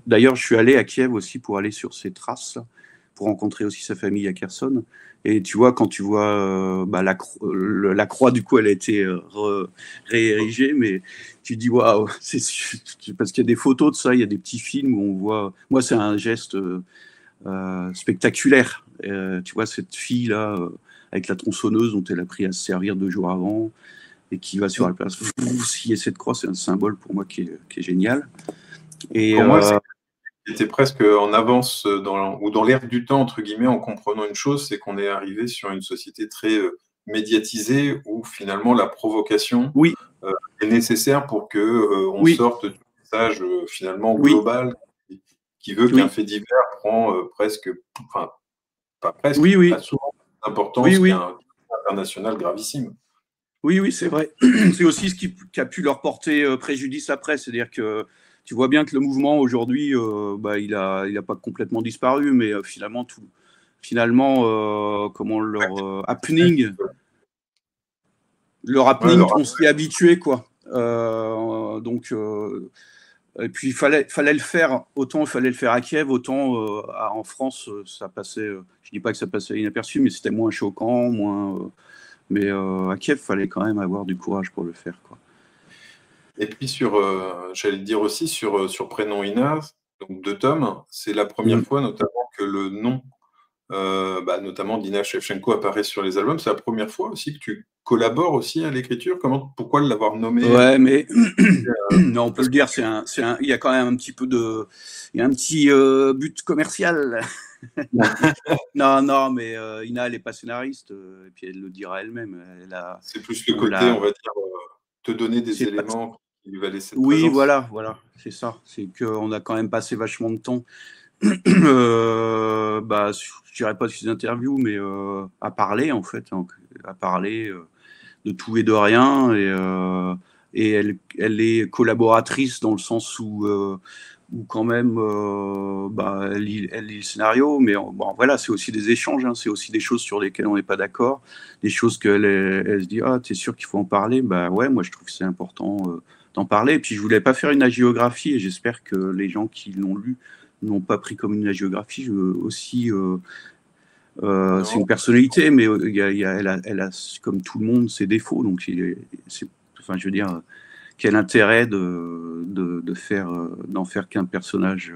d'ailleurs, je suis allé à Kiev aussi pour aller sur ses traces, pour rencontrer aussi sa famille à Kherson. Et tu vois, quand tu vois la croix, du coup, elle a été réérigée, mais tu dis waouh, parce qu'il y a des photos de ça, il y a des petits films où on voit. Moi, c'est un geste spectaculaire. Tu vois, cette fille-là, avec la tronçonneuse dont elle a pris à se servir 2 jours avant, et qui va sur la place scier cette croix, c'est un symbole pour moi qui est génial. Et pour moi, c'était presque en avance dans l'air du temps, entre guillemets, en comprenant une chose, c'est qu'on est arrivé sur une société très médiatisée où finalement la provocation est nécessaire pour qu'on sorte du message finalement global qui veut qu'un fait divers prend presque, enfin pas presque, pas souvent d'importance qu'un international gravissime. Oui, c'est vrai. C'est aussi ce qui a pu leur porter préjudice après. C'est-à-dire que tu vois bien que le mouvement aujourd'hui, il a pas complètement disparu, mais comment leur happening, on s'y est habitué, quoi. Donc, et puis il fallait le faire. Autant il fallait le faire à Kiev, autant en France, ça passait. Je dis pas que ça passait inaperçu, mais c'était moins choquant, moins. Mais à Kiev, il fallait quand même avoir du courage pour le faire, quoi. Et puis j'allais dire aussi sur Prénom Ina, donc 2 tomes, c'est la première fois notamment que le nom, notamment d'Ina Shevchenko apparaît sur les albums. C'est la première fois aussi que tu collabores aussi à l'écriture. Pourquoi l'avoir nommé? Ouais, mais non, on peut le dire, il y a quand même un petit but commercial. non, mais Ina, elle n'est pas scénariste, et puis elle le dira elle-même. C'est plus le côté, on va dire, te donner des éléments qui lui valaient cette présence. Oui, voilà, c'est ça. C'est qu'on a quand même passé vachement de temps, je dirais pas sur des interviews, mais à parler, en fait, à parler de tout et de rien. Et elle est collaboratrice dans le sens où quand même, elle lit le scénario, mais voilà, c'est aussi des échanges, hein, c'est aussi des choses sur lesquelles on n'est pas d'accord, des choses qu'elle se dit, ah, t'es sûr qu'il faut en parler? Bah ouais, moi je trouve que c'est important d'en parler. Et puis je voulais pas faire une hagiographie, et j'espère que les gens qui l'ont lu n'ont pas pris comme une hagiographie. Je veux aussi, c'est une personnalité, mais elle a, comme tout le monde, ses défauts, donc enfin, je veux dire, quel intérêt d'en faire qu'un personnage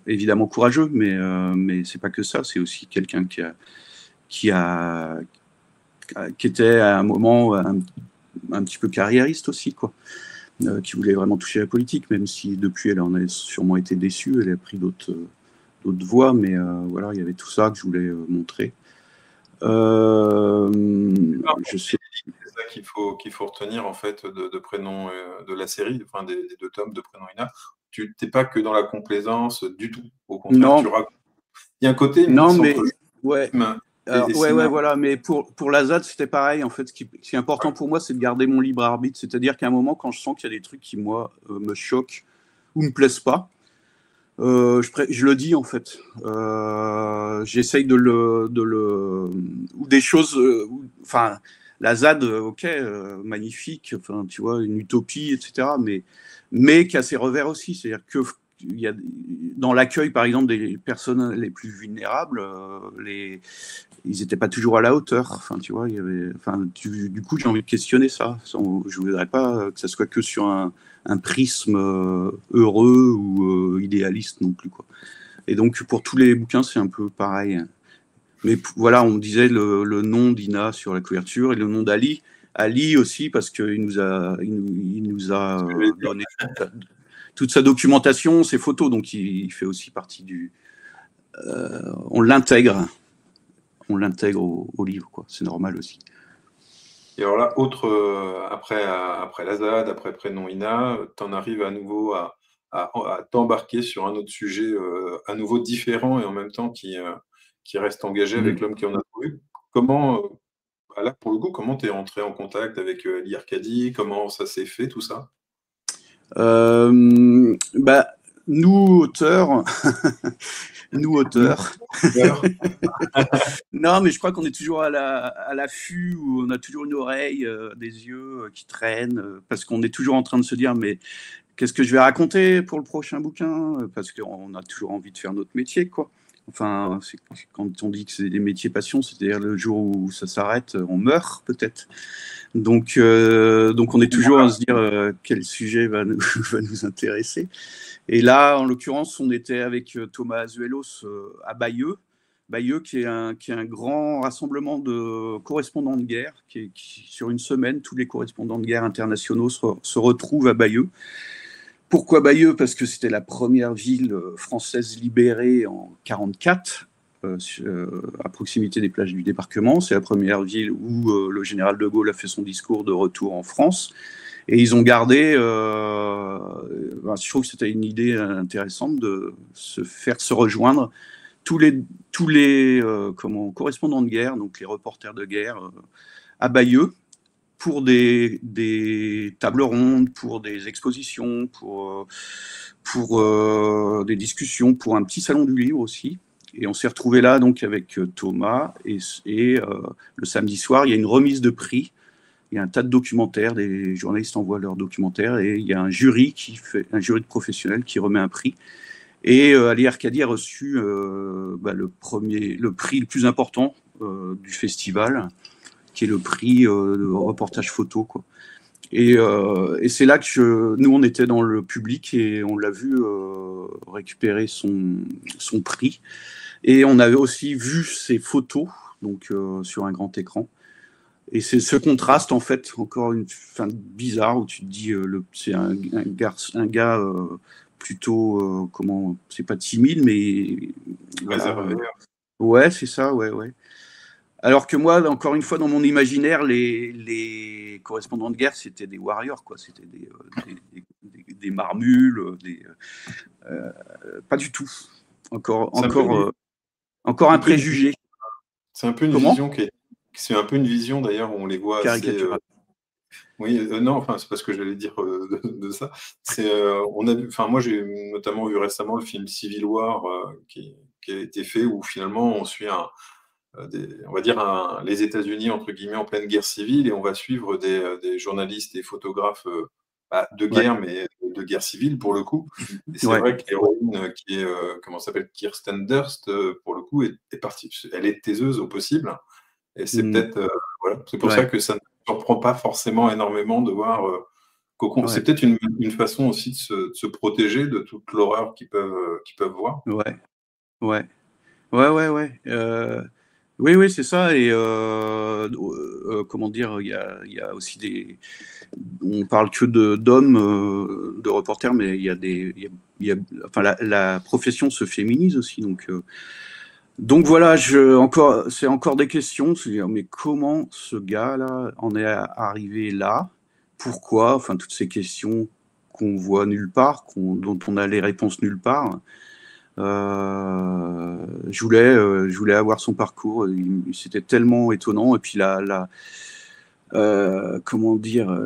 évidemment courageux, mais c'est pas que ça, c'est aussi quelqu'un qui était à un moment un petit peu carriériste aussi, quoi, qui voulait vraiment toucher la politique, même si depuis elle en a sûrement été déçue, elle a pris d'autres voies, mais voilà, il y avait tout ça que je voulais montrer. Je sais. C'est ça qu'il faut retenir en fait de Prénom de la série, enfin des 2 tomes de Prénom Ina. Tu n'es pas que dans la complaisance du tout. Au contraire, tu racontes. Il y a un côté. Non, mais ouais. Voilà. Mais pour la ZAD, c'était pareil. En fait, ce qui est important pour moi, c'est de garder mon libre arbitre. C'est-à-dire qu'à un moment, quand je sens qu'il y a des trucs qui moi me choquent ou me plaisent pas, je le dis en fait. J'essaye de le ou des choses. Enfin, la ZAD, ok, magnifique. Enfin, tu vois, une utopie, etc. Mais qui a ses revers aussi. C'est-à-dire dans l'accueil, par exemple, des personnes les plus vulnérables, ils n'étaient pas toujours à la hauteur. Enfin, tu vois, du coup, j'ai envie de questionner ça. Je ne voudrais pas que ça soit que sur un prisme heureux ou idéaliste non plus, quoi. Et donc, pour tous les bouquins, c'est un peu pareil. Mais voilà, on disait le nom d'Ina sur la couverture et le nom d'Ali. Ali aussi, parce qu'il nous a donné toute sa documentation, ses photos, donc il fait aussi partie du... on l'intègre au livre, quoi. C'est normal aussi. Et alors là, après la ZAD, après Prénom Ina, tu en arrives à nouveau à t'embarquer sur un autre sujet à nouveau différent et en même temps qui reste engagé avec l'homme qui en a trouvé. Comment, là, pour le coup, comment tu es rentré en contact avec Ali Arcadi? Comment ça s'est fait, tout ça? Bah, nous, auteurs, non, mais je crois qu'on est toujours à l'affût, où on a toujours une oreille, des yeux qui traînent, parce qu'on est toujours en train de se dire, mais qu'est-ce que je vais raconter pour le prochain bouquin? Parce qu'on a toujours envie de faire notre métier, quoi. Enfin, quand on dit que c'est des métiers passion, c'est-à-dire le jour où ça s'arrête, on meurt peut-être. Donc on est toujours à se dire quel sujet va nous intéresser. Et là, en l'occurrence, on était avec Thomas Azuelos à Bayeux. Bayeux, qui est un grand rassemblement de correspondants de guerre, sur une semaine, tous les correspondants de guerre internationaux se retrouvent à Bayeux. Pourquoi Bayeux? Parce que c'était la première ville française libérée en 1944, à proximité des plages du débarquement. C'est la première ville où le général de Gaulle a fait son discours de retour en France. Et ils ont gardé, je trouve que c'était une idée intéressante de se rejoindre tous les correspondants de guerre, donc les reporters de guerre à Bayeux, pour des tables rondes, pour des expositions, pour des discussions, pour un petit salon du livre aussi. Et on s'est retrouvé là donc avec Thomas, et le samedi soir, il y a une remise de prix. Il y a un tas de documentaires, des journalistes envoient leurs documentaires, et il y a un jury de professionnels qui remet un prix. Et Ali Arcadi a reçu le prix le plus important du festival, qui est le prix de reportage photo, quoi. Et c'est là que nous, on était dans le public et on l'a vu récupérer son prix. Et on avait aussi vu ses photos, donc sur un grand écran. Et c'est ce contraste, en fait, encore bizarre, où tu te dis, c'est un gars plutôt, c'est pas timide, mais... Réservé. Ouais, c'est ça, ouais. Alors que moi, encore une fois, dans mon imaginaire, les correspondants de guerre, c'était des warriors, quoi. C'était des marmules, pas du tout. Encore un préjugé. C'est un peu une vision c'est un peu une vision d'ailleurs où on les voit caricatural. Oui, non, enfin c'est pas ce que j'allais dire de ça. C'est moi j'ai notamment vu récemment le film Civil War qui a été fait où finalement on suit on va dire les États-Unis entre guillemets en pleine guerre civile et on va suivre des journalistes et photographes de guerre, mais de guerre civile pour le coup. Et c'est vrai que l'héroïne qui est comment s'appelle, Kirsten Dunst pour le coup est partie. Elle est taiseuse au possible et c'est peut-être voilà, c'est pour ça que ça ne surprend pas forcément énormément de voir. C'est peut-être une façon aussi de se protéger de toute l'horreur qu'ils peuvent voir. Ouais. Oui, c'est ça. Et comment dire, il y a aussi on parle que d'hommes, de reporters, mais la profession se féminise aussi. Donc voilà, c'est encore des questions. Mais comment ce gars-là en est arrivé là? Pourquoi? Enfin, toutes ces questions qu'on voit nulle part, dont on a les réponses nulle part. Je voulais avoir son parcours. C'était tellement étonnant. Et puis comment dire,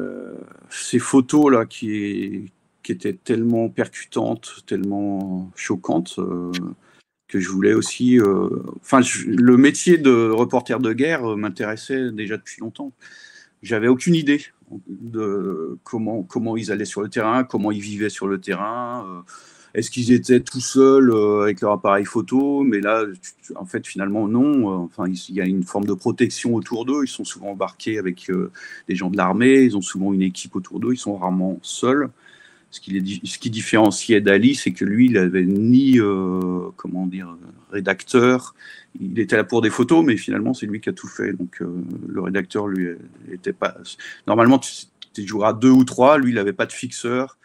ces photos là qui étaient tellement percutantes, tellement choquantes, que je voulais aussi. Le métier de reporter de guerre m'intéressait déjà depuis longtemps. J'avais aucune idée de comment ils allaient sur le terrain, comment ils vivaient sur le terrain. est-ce qu'ils étaient tout seuls avec leur appareil photo? Mais là, en fait, finalement, non. Enfin, il y a une forme de protection autour d'eux. Ils sont souvent embarqués avec des gens de l'armée. Ils ont souvent une équipe autour d'eux. Ils sont rarement seuls. Ce qui différenciait d'Ali, c'est que lui, il n'avait ni, comment dire, rédacteur. Il était là pour des photos, mais finalement, c'est lui qui a tout fait. Donc, le rédacteur, lui, n'était pas. Normalement, tu joues à 2 ou 3. Lui, il n'avait pas de fixeur.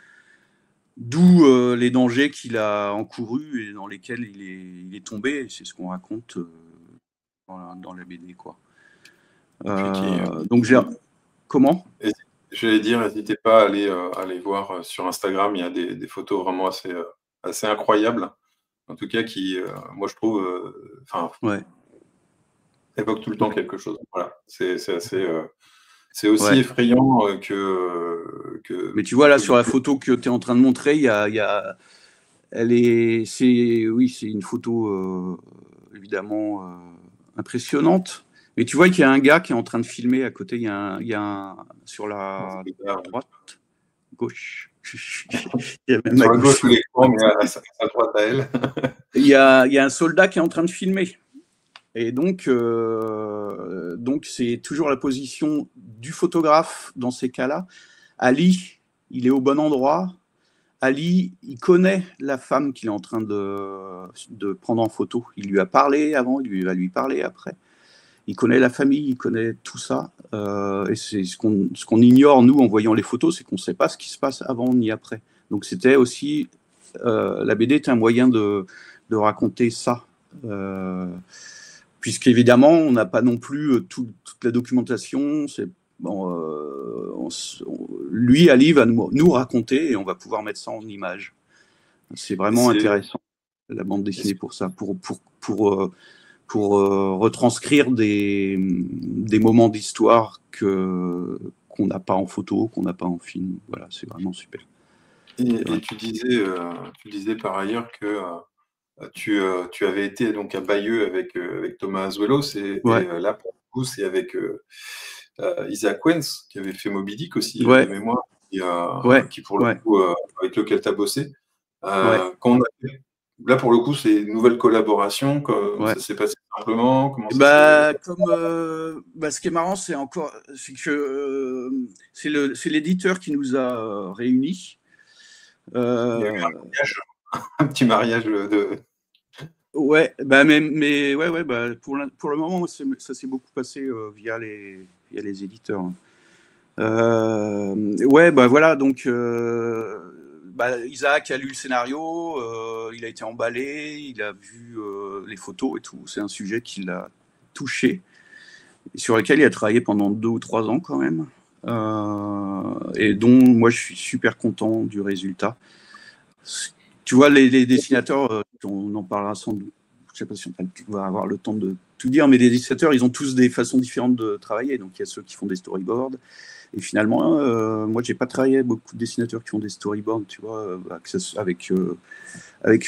D'où les dangers qu'il a encourus et dans lesquels il est tombé. C'est ce qu'on raconte dans la BD, quoi. Donc, comment? J'allais dire, n'hésitez pas à aller voir sur Instagram, il y a des photos vraiment assez incroyables, en tout cas qui, moi je trouve, évoquent tout le temps quelque chose. Voilà, c'est aussi effrayant que. Mais tu vois là sur la photo que tu es en train de montrer, c'est une photo évidemment impressionnante. Mais tu vois qu'il y a un gars qui est en train de filmer à côté. Il y a sur la droite, gauche. Il y a même sur la gauche de l'écran, mais à sa droite à elle. Il y a un soldat qui est en train de filmer. Et donc c'est toujours la position du photographe dans ces cas-là. Ali, il est au bon endroit. Ali, il connaît la femme qu'il est en train de prendre en photo. Il lui a parlé avant, il va lui parler après. Il connaît la famille, il connaît tout ça. Et c'est ce qu'on ignore, nous, en voyant les photos, c'est qu'on ne sait pas ce qui se passe avant ni après. Donc c'était aussi... la BD est un moyen de raconter ça. Puisqu'évidemment, on n'a pas non plus toute la documentation. Lui, Ali, va nous raconter et on va pouvoir mettre ça en image. C'est vraiment intéressant, la bande dessinée, pour ça, pour retranscrire des moments d'histoire qu'on n'a pas en photo, qu'on n'a pas en film. Voilà, c'est vraiment super. Et tu disais par ailleurs que tu avais été donc à Bayeux avec Thomas Azuelos et là pour le coup c'est avec Isaac Wentz qui avait fait Moby Dick aussi de mémoire qui pour le coup avec lequel tu as bossé. Là pour le coup c'est une nouvelle collaboration, ça s'est passé simplement, comment ce qui est marrant c'est que c'est l'éditeur qui nous a réunis. Il y a eu un petit mariage de... Ouais, pour le moment, ça s'est beaucoup passé via les éditeurs. Voilà, donc Isaac a lu le scénario, il a été emballé, il a vu les photos et tout. C'est un sujet qui l'a touché, sur lequel il a travaillé pendant 2 ou 3 ans quand même. Et dont moi je suis super content du résultat. Tu vois, les dessinateurs, on en parlera sans doute, je ne sais pas si on va avoir le temps de tout dire, mais les dessinateurs, ils ont tous des façons différentes de travailler. Donc, il y a ceux qui font des storyboards. Et finalement, moi, je n'ai pas travaillé avec beaucoup de dessinateurs qui font des storyboards, tu vois, avec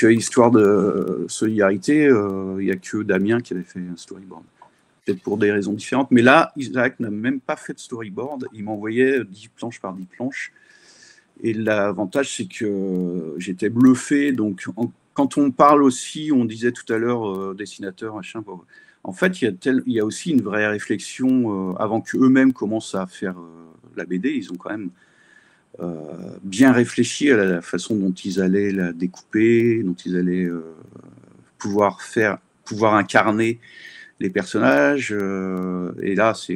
Histoire de solidarité, il n'y a que Damien qui avait fait un storyboard. Peut-être pour des raisons différentes. Mais là, Isaac n'a même pas fait de storyboard. Il m'envoyait 10 planches par 10 planches. Et l'avantage, c'est que j'étais bluffé. Donc, quand on parle aussi, on disait tout à l'heure, dessinateur, machin. En fait, il y a aussi une vraie réflexion avant qu'eux-mêmes commencent à faire la BD. Ils ont quand même bien réfléchi à la façon dont ils allaient la découper, dont ils allaient pouvoir incarner les personnages. Et là, c'est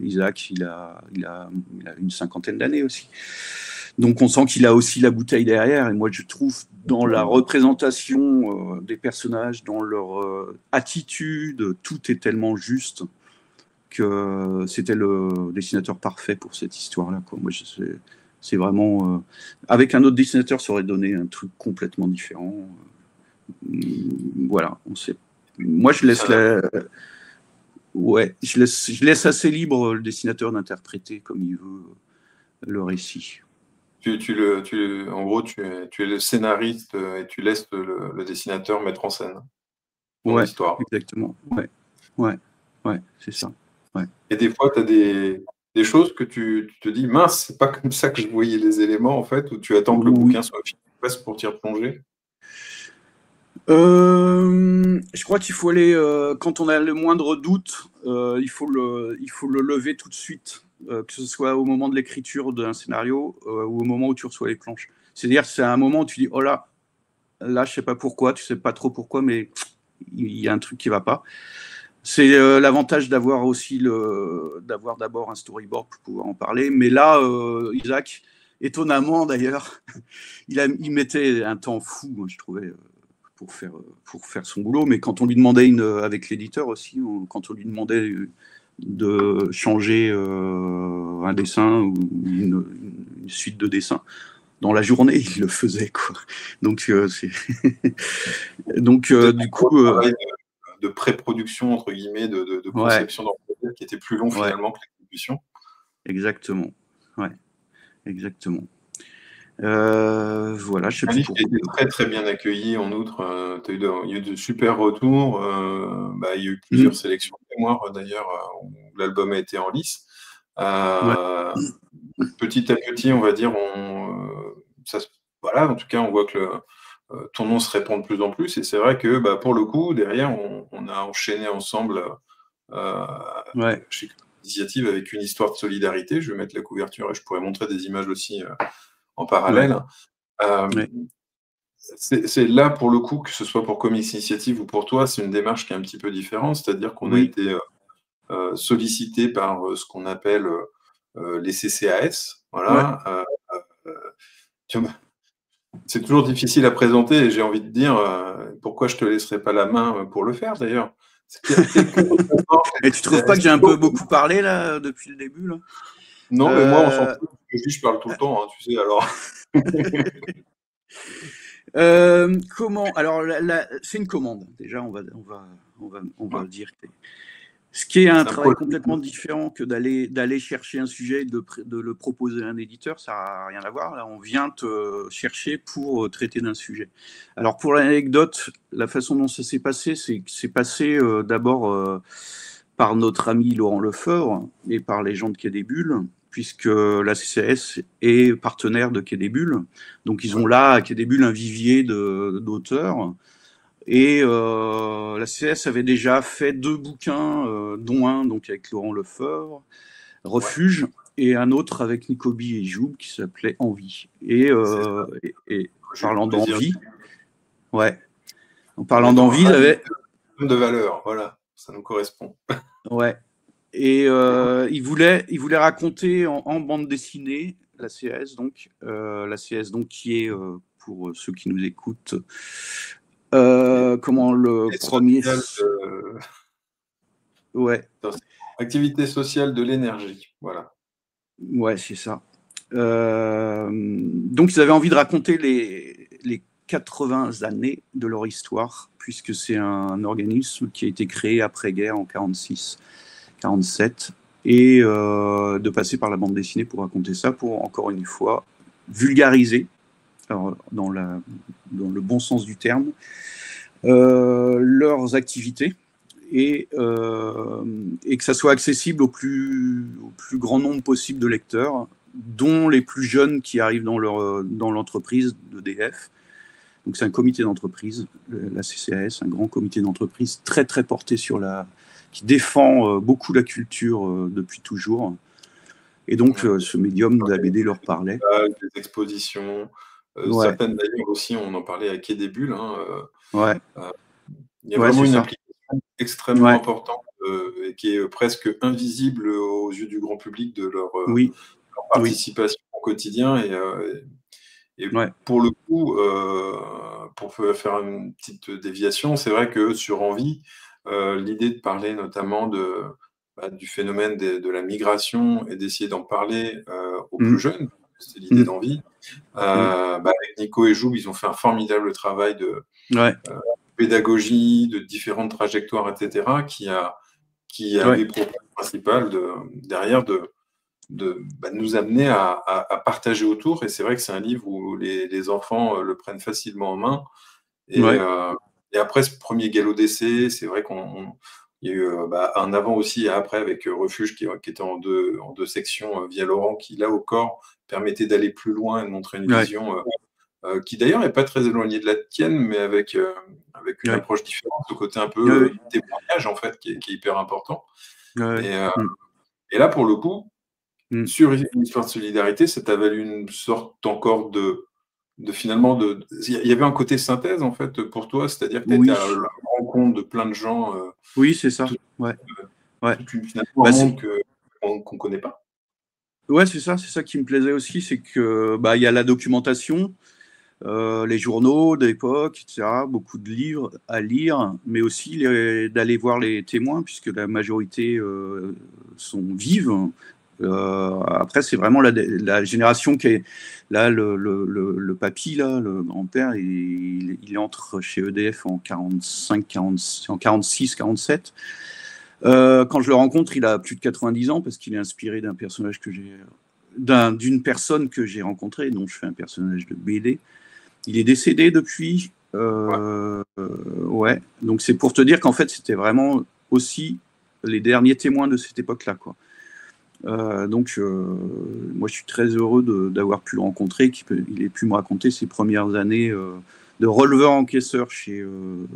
Isaac, il a une 50aine d'années aussi. Donc on sent qu'il a aussi la bouteille derrière. Et moi, je trouve dans la représentation des personnages, dans leur attitude, tout est tellement juste que c'était le dessinateur parfait pour cette histoire-là, quoi. Moi, c'est vraiment... avec un autre dessinateur, ça aurait donné un truc complètement différent. Voilà, on sait. Moi, je laisse je laisse assez libre le dessinateur d'interpréter comme il veut le récit. En gros, tu es le scénariste et tu laisses le dessinateur mettre en scène ton histoire. Exactement. Ouais, c'est ça. Ouais. Et des fois, tu as des choses que tu te dis, mince, c'est pas comme ça que je voyais les éléments, en fait, ou tu attends que le bouquin soit fini presque pour t'y replonger. Je crois qu'il faut aller, quand on a le moindre doute, il faut le lever tout de suite, que ce soit au moment de l'écriture d'un scénario ou au moment où tu reçois les planches. C'est-à-dire, c'est un moment où tu dis, oh là, je sais pas pourquoi, tu sais pas trop pourquoi, mais il y a un truc qui va pas. C'est l'avantage d'avoir d'avoir d'abord un storyboard pour pouvoir en parler. Mais là, Isaac, étonnamment d'ailleurs, il mettait un temps fou, moi, je trouvais, pour faire son boulot. Mais quand on lui demandait avec l'éditeur aussi, quand on lui demandait de changer un dessin ou une suite de dessins, dans la journée, il le faisait, quoi. Donc, donc du coup, de pré-production, entre guillemets, de ouais, conception d'un projet qui était plus long ouais, finalement que l'exécution. exactement. Ouais, exactement. Voilà, je sais Un plus livre qui a pourquoi. été très très bien accueilli en outre. Il y a eu de super retours. Il y a eu plusieurs sélections de mémoire d'ailleurs où l'album a été en lice. Ouais, Petit à petit, on va dire, voilà, en tout cas, on voit que ton nom se répand de plus en plus. Et c'est vrai que pour le coup, derrière, on a enchaîné ensemble ouais, chez Initiative avec une histoire de solidarité. Je vais mettre la couverture et je pourrais montrer des images aussi en ouais, parallèle. ouais. C'est là, pour le coup, que ce soit pour Comics Initiative ou pour toi, c'est une démarche qui est un petit peu différente. C'est-à-dire qu'on a Oui, été sollicité par ce qu'on appelle les CCAS. ouais. Voilà. C'est toujours difficile à présenter et j'ai envie de dire pourquoi je te laisserai pas la main pour le faire d'ailleurs. C'est qu'il y a quelques Et tu trouves pas que j'ai un peu beaucoup parlé là depuis le début là? Non, mais moi, on s'en Euh, fout. Je parle tout le temps, hein, tu sais, alors. Comment? Alors, c'est une commande. Déjà, on va dire. Ce qui est un C'est un travail problème. complètement différent que d'aller chercher un sujet et de le proposer à un éditeur, ça n'a rien à voir. Là, on vient te chercher pour traiter d'un sujet. Alors, pour l'anecdote, la façon dont ça s'est passé, c'est passé d'abord par notre ami Laurent Lefebvre et par les gens de Quai des Bulles, puisque la CCS est partenaire de Quai des Bulles. Donc, ils ont Ouais. là, à Quai des Bulles, un vivier d'auteurs. Et la CS avait déjà fait 2 bouquins, dont un donc avec Laurent Lefebvre, Ouais. Refuge, et un autre avec Nicobi et Joub qui s'appelait Envie. C'est ça. Et J'ai eu le parlant plaisir. d'envie, ouais, en On parlant est d'envie, ils avaient, de valeur, voilà, ça nous correspond. ouais, et il voulait raconter en bande dessinée la CS la CS donc qui est pour ceux qui nous écoutent, comment le Et premier, sociale ouais. activité sociale de l'énergie, voilà. Ouais, c'est ça. Donc, ils avaient envie de raconter les 80 années de leur histoire, puisque c'est un organisme qui a été créé après-guerre en 46, 47, et de passer par la bande dessinée pour raconter ça, pour encore une fois vulgariser, alors, dans le bon sens du terme, leurs activités et que ça soit accessible au plus grand nombre possible de lecteurs, dont les plus jeunes qui arrivent dans l'entreprise d'EDF. Donc c'est un comité d'entreprise, la CCAS, un grand comité d'entreprise très très porté qui défend beaucoup la culture depuis toujours. Et donc ce médium de la BD leur parlait. Des expositions, Ouais, certaines d'ailleurs aussi, on en parlait à Quai des Bulles, hein, ouais, il y a ouais, vraiment c'est une ça. implication extrêmement Ouais, importante et qui est presque invisible aux yeux du grand public de leur oui, oui, participation au quotidien. Et ouais, pour le coup, pour faire une petite déviation, c'est vrai que sur Envie, l'idée de parler notamment du phénomène de la migration et d'essayer d'en parler aux plus mm, jeunes, c'est l'idée mm, d'Envie. oui, Avec Nico et Joub, ils ont fait un formidable travail de ouais, pédagogie, de différentes trajectoires, etc., qui ouais, avait pour but principal derrière de nous amener à partager autour. Et c'est vrai que c'est un livre où les enfants le prennent facilement en main. Et, ouais, euh, et après ce premier galop d'essai, c'est vrai qu'il y a eu un avant aussi et après avec Refuge qui était en deux sections via Laurent, qui là au corps permettait d'aller plus loin et de montrer une ouais, vision qui d'ailleurs n'est pas très éloignée de la tienne, mais avec une approche différente, ce côté un peu témoignage, en fait, qui est hyper important. Et là, pour le coup, sur une histoire de solidarité, ça t'a valu une sorte encore finalement, il y avait un côté synthèse, en fait, pour toi, c'est-à-dire que tu étais à la rencontre de plein de gens. Oui, c'est ça. Finalement, un monde qu'on ne connaît pas. Ouais, c'est ça qui me plaisait aussi, c'est que y a la documentation, les journaux d'époque, etc., beaucoup de livres à lire, mais aussi d'aller voir les témoins, puisque la majorité sont vives. Après, c'est vraiment la génération qui est là, le papy, là, le grand-père, il entre chez EDF en 46, 47. Quand je le rencontre, il a plus de 90 ans parce qu'il est inspiré d'un personnage d'une personne que j'ai rencontrée, dont je fais un personnage de BD. Il est décédé depuis. Donc c'est pour te dire qu'en fait, c'était vraiment aussi les derniers témoins de cette époque-là, quoi. Moi, je suis très heureux d'avoir pu le rencontrer, qu'il ait pu me raconter ses premières années de releveur-encaisseur chez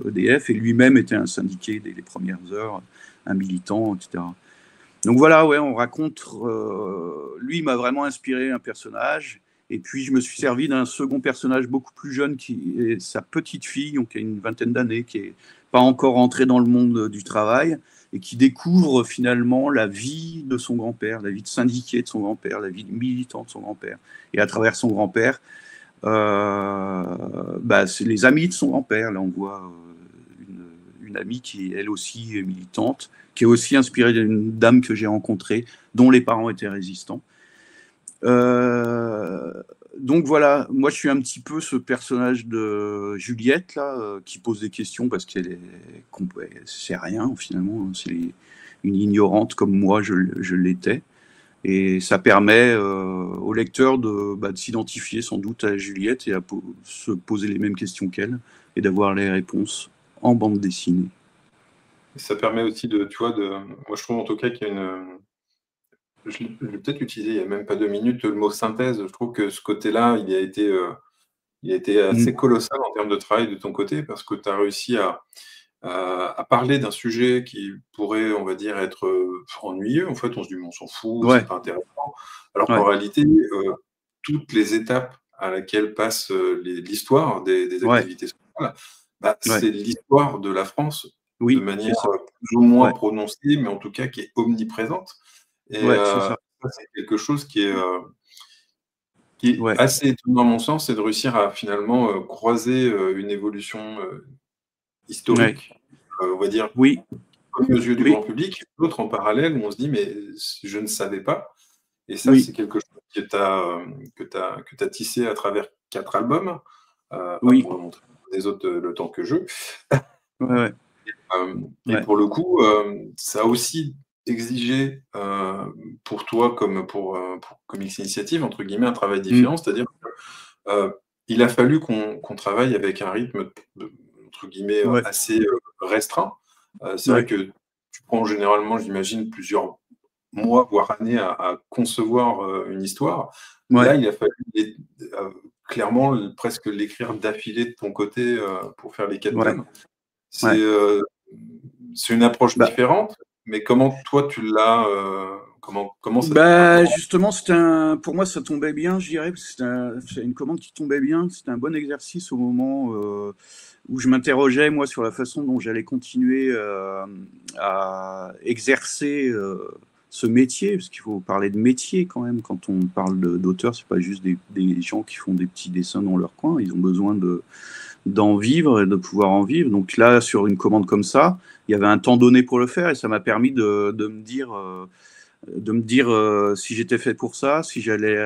EDF, et lui-même était un syndiqué dès les premières heures, un militant, etc. Donc voilà, on raconte. Lui, il m'a vraiment inspiré un personnage, et puis je me suis servi d'un second personnage beaucoup plus jeune, qui est sa petite fille, donc qui a une vingtaine d'années, qui n'est pas encore entrée dans le monde du travail, et qui découvre finalement la vie de son grand-père, la vie de syndiqué de son grand-père, la vie de militant de son grand-père. Et à travers son grand-père, c'est les amis de son grand-père. Là, on voit une amie qui, elle aussi, est militante, qui est aussi inspirée d'une dame que j'ai rencontrée, dont les parents étaient résistants. Donc voilà, moi je suis un petit peu ce personnage de Juliette là, qui pose des questions parce qu'elle sait rien finalement, c'est une ignorante comme moi je l'étais, et ça permet au lecteur de s'identifier sans doute à Juliette et à se poser les mêmes questions qu'elle et d'avoir les réponses en bande dessinée. Ça permet aussi moi je trouve en tout cas qu'il y a une... Je l'ai peut-être utilisé il n'y a même pas 2 minutes, le mot synthèse. Je trouve que ce côté-là, il a été assez colossal en termes de travail de ton côté, parce que tu as réussi à parler d'un sujet qui pourrait, on va dire, être ennuyeux. En fait, on se dit, on s'en fout, c'est pas intéressant. Alors qu'en réalité, toutes les étapes à laquelle passe l'histoire des activités sociales, c'est l'histoire de la France de manière plus ou moins prononcée, mais en tout cas qui est omniprésente. Et ça, c'est quelque chose qui est assez étonnant à mon sens, c'est de réussir à finalement croiser une évolution historique, on va dire, comme aux yeux du grand public, d'autres en parallèle où on se dit mais je ne savais pas. Et ça, c'est quelque chose que tu as tissé à travers 4 albums, pour montrer les autres le temps que je. Et pour le coup, ça a aussi exigé pour toi comme pour Comics Initiative, entre guillemets, un travail différent, c'est-à-dire qu'il a fallu qu'on travaille avec un rythme entre guillemets assez restreint. C'est vrai que tu prends généralement, j'imagine, plusieurs mois, voire années à concevoir une histoire. Là, il a fallu clairement presque l'écrire d'affilée de ton côté pour faire les 4 tomes. C'est une approche différente, mais comment toi tu l'as comment ça justement, pour moi ça tombait bien, je dirais, parce que c'est une commande qui tombait bien. C'était un bon exercice au moment où je m'interrogeais moi sur la façon dont j'allais continuer à exercer ce métier, parce qu'il faut parler de métier quand même quand on parle d'auteur. C'est pas juste des gens qui font des petits dessins dans leur coin, ils ont besoin d'en vivre et de pouvoir en vivre. Donc là, sur une commande comme ça, il y avait un temps donné pour le faire, et ça m'a permis de me dire si j'étais fait pour ça, si j'allais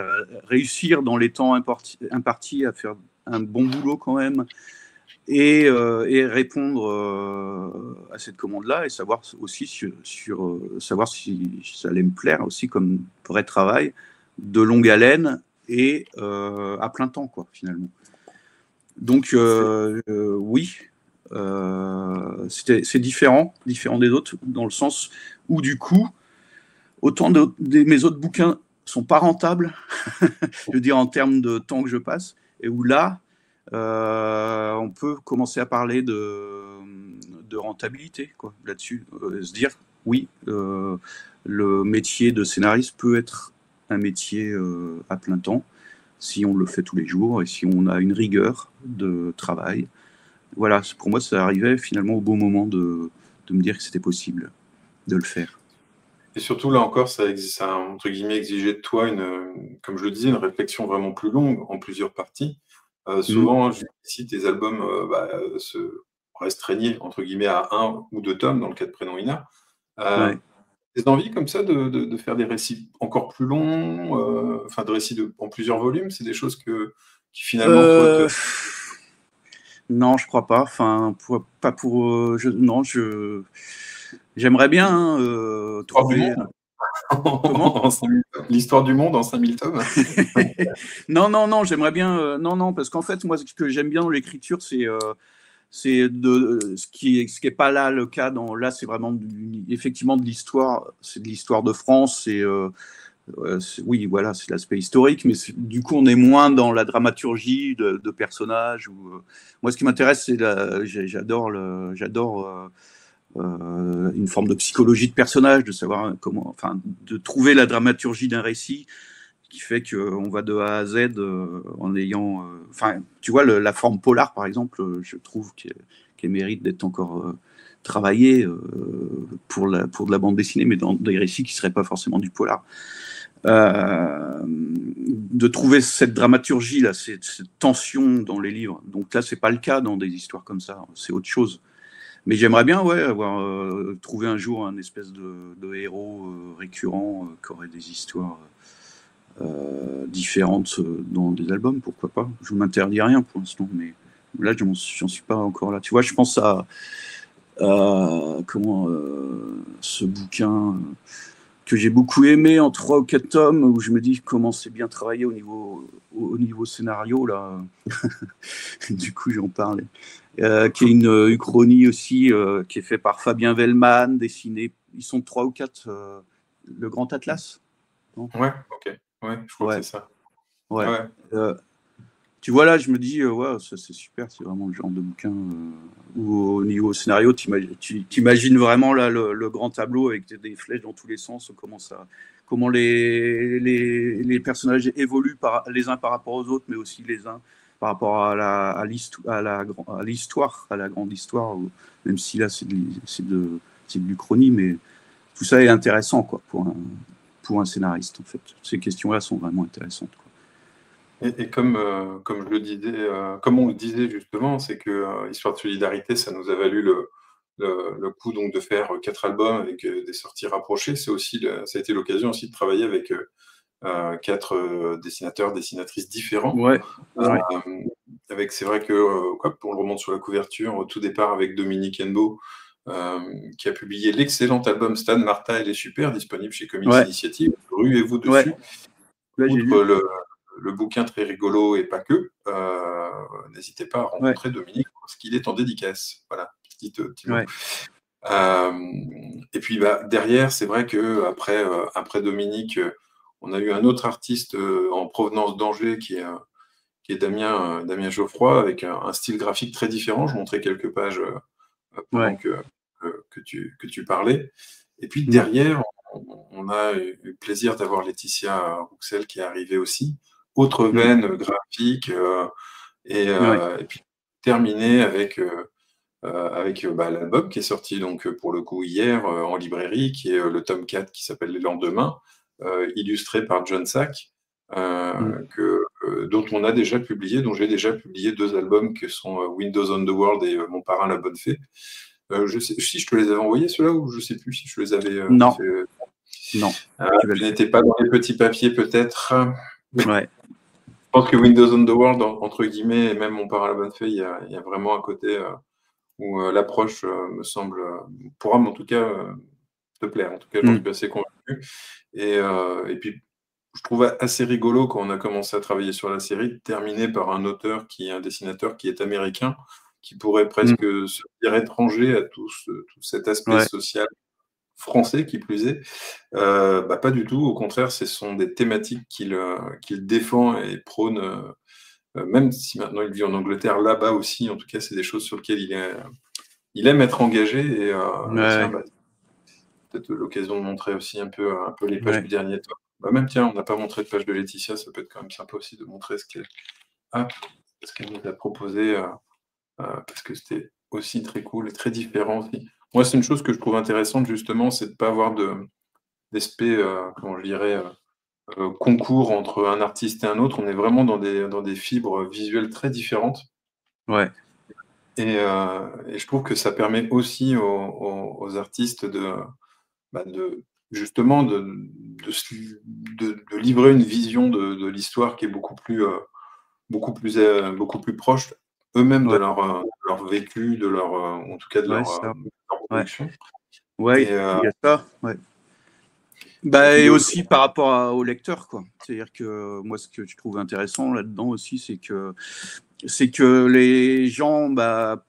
réussir dans les temps impartis à faire un bon boulot quand même, et répondre à cette commande-là, et savoir aussi savoir si ça allait me plaire aussi comme vrai travail de longue haleine et à plein temps, quoi, finalement. Donc oui, c'est différent des autres, dans le sens où du coup, autant mes autres bouquins sont pas rentables, je veux dire en termes de temps que je passe, et où là, on peut commencer à parler de rentabilité là-dessus. Se dire, oui, le métier de scénariste peut être un métier à plein temps si on le fait tous les jours et si on a une rigueur de travail. Voilà, pour moi, ça arrivait finalement au bon moment de me dire que c'était possible de le faire. Et surtout, là encore, ça a, entre guillemets, exigé de toi, comme je le disais, une réflexion vraiment plus longue, en plusieurs parties. Souvent, jusqu'ici, tes albums se restreignaient, entre guillemets, à 1 ou 2 tomes, dans le cas de Prénom Ina. Ouais. Des envies comme ça de faire des récits encore plus longs, enfin, de récits en plusieurs volumes, c'est des choses qui finalement, toi, Non, je crois pas. Enfin, pas pour. Non, j'aimerais bien trouver. Comment? L'histoire du monde en 5000 tomes. Non, j'aimerais bien. Non, parce qu'en fait, moi, ce que j'aime bien dans l'écriture, c'est de ce qui est pas là le cas. Là, c'est vraiment effectivement de l'histoire. C'est de l'histoire de France. Oui, voilà, c'est l'aspect historique, mais du coup, on est moins dans la dramaturgie de personnages. Moi, ce qui m'intéresse, c'est j'adore une forme de psychologie de personnage, de savoir enfin, de trouver la dramaturgie d'un récit qui fait qu'on va de A à Z en ayant, enfin, tu vois, la forme polar, par exemple, je trouve qu'elle mérite d'être encore travaillée pour de la bande dessinée, mais dans des récits qui ne seraient pas forcément du polar. De trouver cette dramaturgie là, cette tension dans les livres. Donc là, c'est pas le cas dans des histoires comme ça. C'est autre chose. Mais j'aimerais bien, ouais, avoir trouvé un jour un espèce de héros récurrent qui aurait des histoires différentes dans des albums. Pourquoi pas? Je ne m'interdis rien pour l'instant, mais là, j'en suis pas encore là. Tu vois, je pense à comment ce bouquin que j'ai beaucoup aimé en 3 ou 4 tomes, où je me dis comment c'est bien travaillé au niveau scénario, là. Du coup, j'en parle. Qui est une uchronie aussi, qui est fait par Fabien Vellman, dessiné. Ils sont 3 ou 4, le Grand Atlas. Non Ouais, ok. Ouais, je crois que c'est ça. Ouais. Ouais. Tu vois, là, je me dis, ouais, ça c'est super, c'est vraiment le genre de bouquin où au niveau scénario, tu imagines vraiment là, le grand tableau avec des flèches dans tous les sens, comment les personnages évoluent les uns par rapport aux autres, mais aussi les uns par rapport à l'histoire, à la grande histoire, même si là c'est de l'Uchronie, mais tout ça est intéressant quoi, pour un scénariste en fait. Ces questions-là sont vraiment intéressantes, quoi. Et comme je le disais, comme on le disait justement, c'est que Histoire de solidarité, ça nous a valu le coup donc de faire 4 albums avec des sorties rapprochées. Ça a été l'occasion aussi de travailler avec 4 dessinateurs, dessinatrices différents. Ouais. Avec, c'est vrai que pour le remonter sur la couverture, au tout départ avec Dominique Hennebeau, qui a publié l'excellent album Stan Martin et les Super, disponible chez Comics Initiative. Ruez-vous dessus. Là, j'ai Outre lu. le bouquin très rigolo et pas que, n'hésitez pas à rencontrer Dominique parce qu'il est en dédicace. Voilà, petit mot. Et puis derrière, c'est vrai que après Dominique, on a eu un autre artiste en provenance d'Angers qui est Damien Geoffroy, avec un style graphique très différent. Je montrais quelques pages pendant que tu parlais. Et puis derrière, on a eu le plaisir d'avoir Laetitia Rouxel qui est arrivée aussi. Autre veine graphique, et puis terminer avec l'album qui est sorti donc pour le coup hier en librairie, qui est le tome 4 qui s'appelle Les Lendemains, illustré par John Sack, dont dont j'ai déjà publié 2 albums que sont Windows on the World et Mon parrain la bonne fée. Je sais si je te les avais envoyés ceux-là, ou je sais plus si je les avais non. fait. Non. Tu n'étais pas dans les petits papiers peut-être. Ouais. Je pense que Windows on the World, entre guillemets, et même Mon parrain la bonne fée, il y a vraiment un côté où l'approche me semble, pourra en tout cas te plaire. En tout cas, j'en suis assez convaincu. Et puis, je trouve assez rigolo quand on a commencé à travailler sur la série, de terminer par un dessinateur qui est américain, qui pourrait presque se dire étranger à tout cet aspect social français, qui plus est. Pas du tout. Au contraire, ce sont des thématiques qu'il défend et prône même si maintenant il vit en Angleterre, là-bas aussi, en tout cas, c'est des choses sur lesquelles il aime être engagé. Et tiens, Ouais, bah, peut-être l'occasion de montrer aussi un peu les pages ouais. du dernier tome. Bah, même, tiens, on n'a pas montré de page de Laetitia, ça peut être quand même sympa aussi de montrer ce qu'elle nous a proposé, parce que c'était aussi très cool et très différent aussi. Moi, c'est une chose que je trouve intéressante, justement, c'est de ne pas avoir d'aspect, comment je dirais, concours entre un artiste et un autre. On est vraiment dans des fibres visuelles très différentes. Ouais, Et je trouve que ça permet aussi aux artistes justement de livrer une vision de l'histoire qui est beaucoup plus proche eux-mêmes ouais, de leur vécu, en tout cas ouais, ça. de leur Ouais, production. ouais, Et, il y a ça. Ouais. et Bah, puis et le, aussi par rapport au lecteur, quoi. C'est-à-dire que moi, ce que je trouve intéressant là-dedans aussi, c'est que les gens, bah,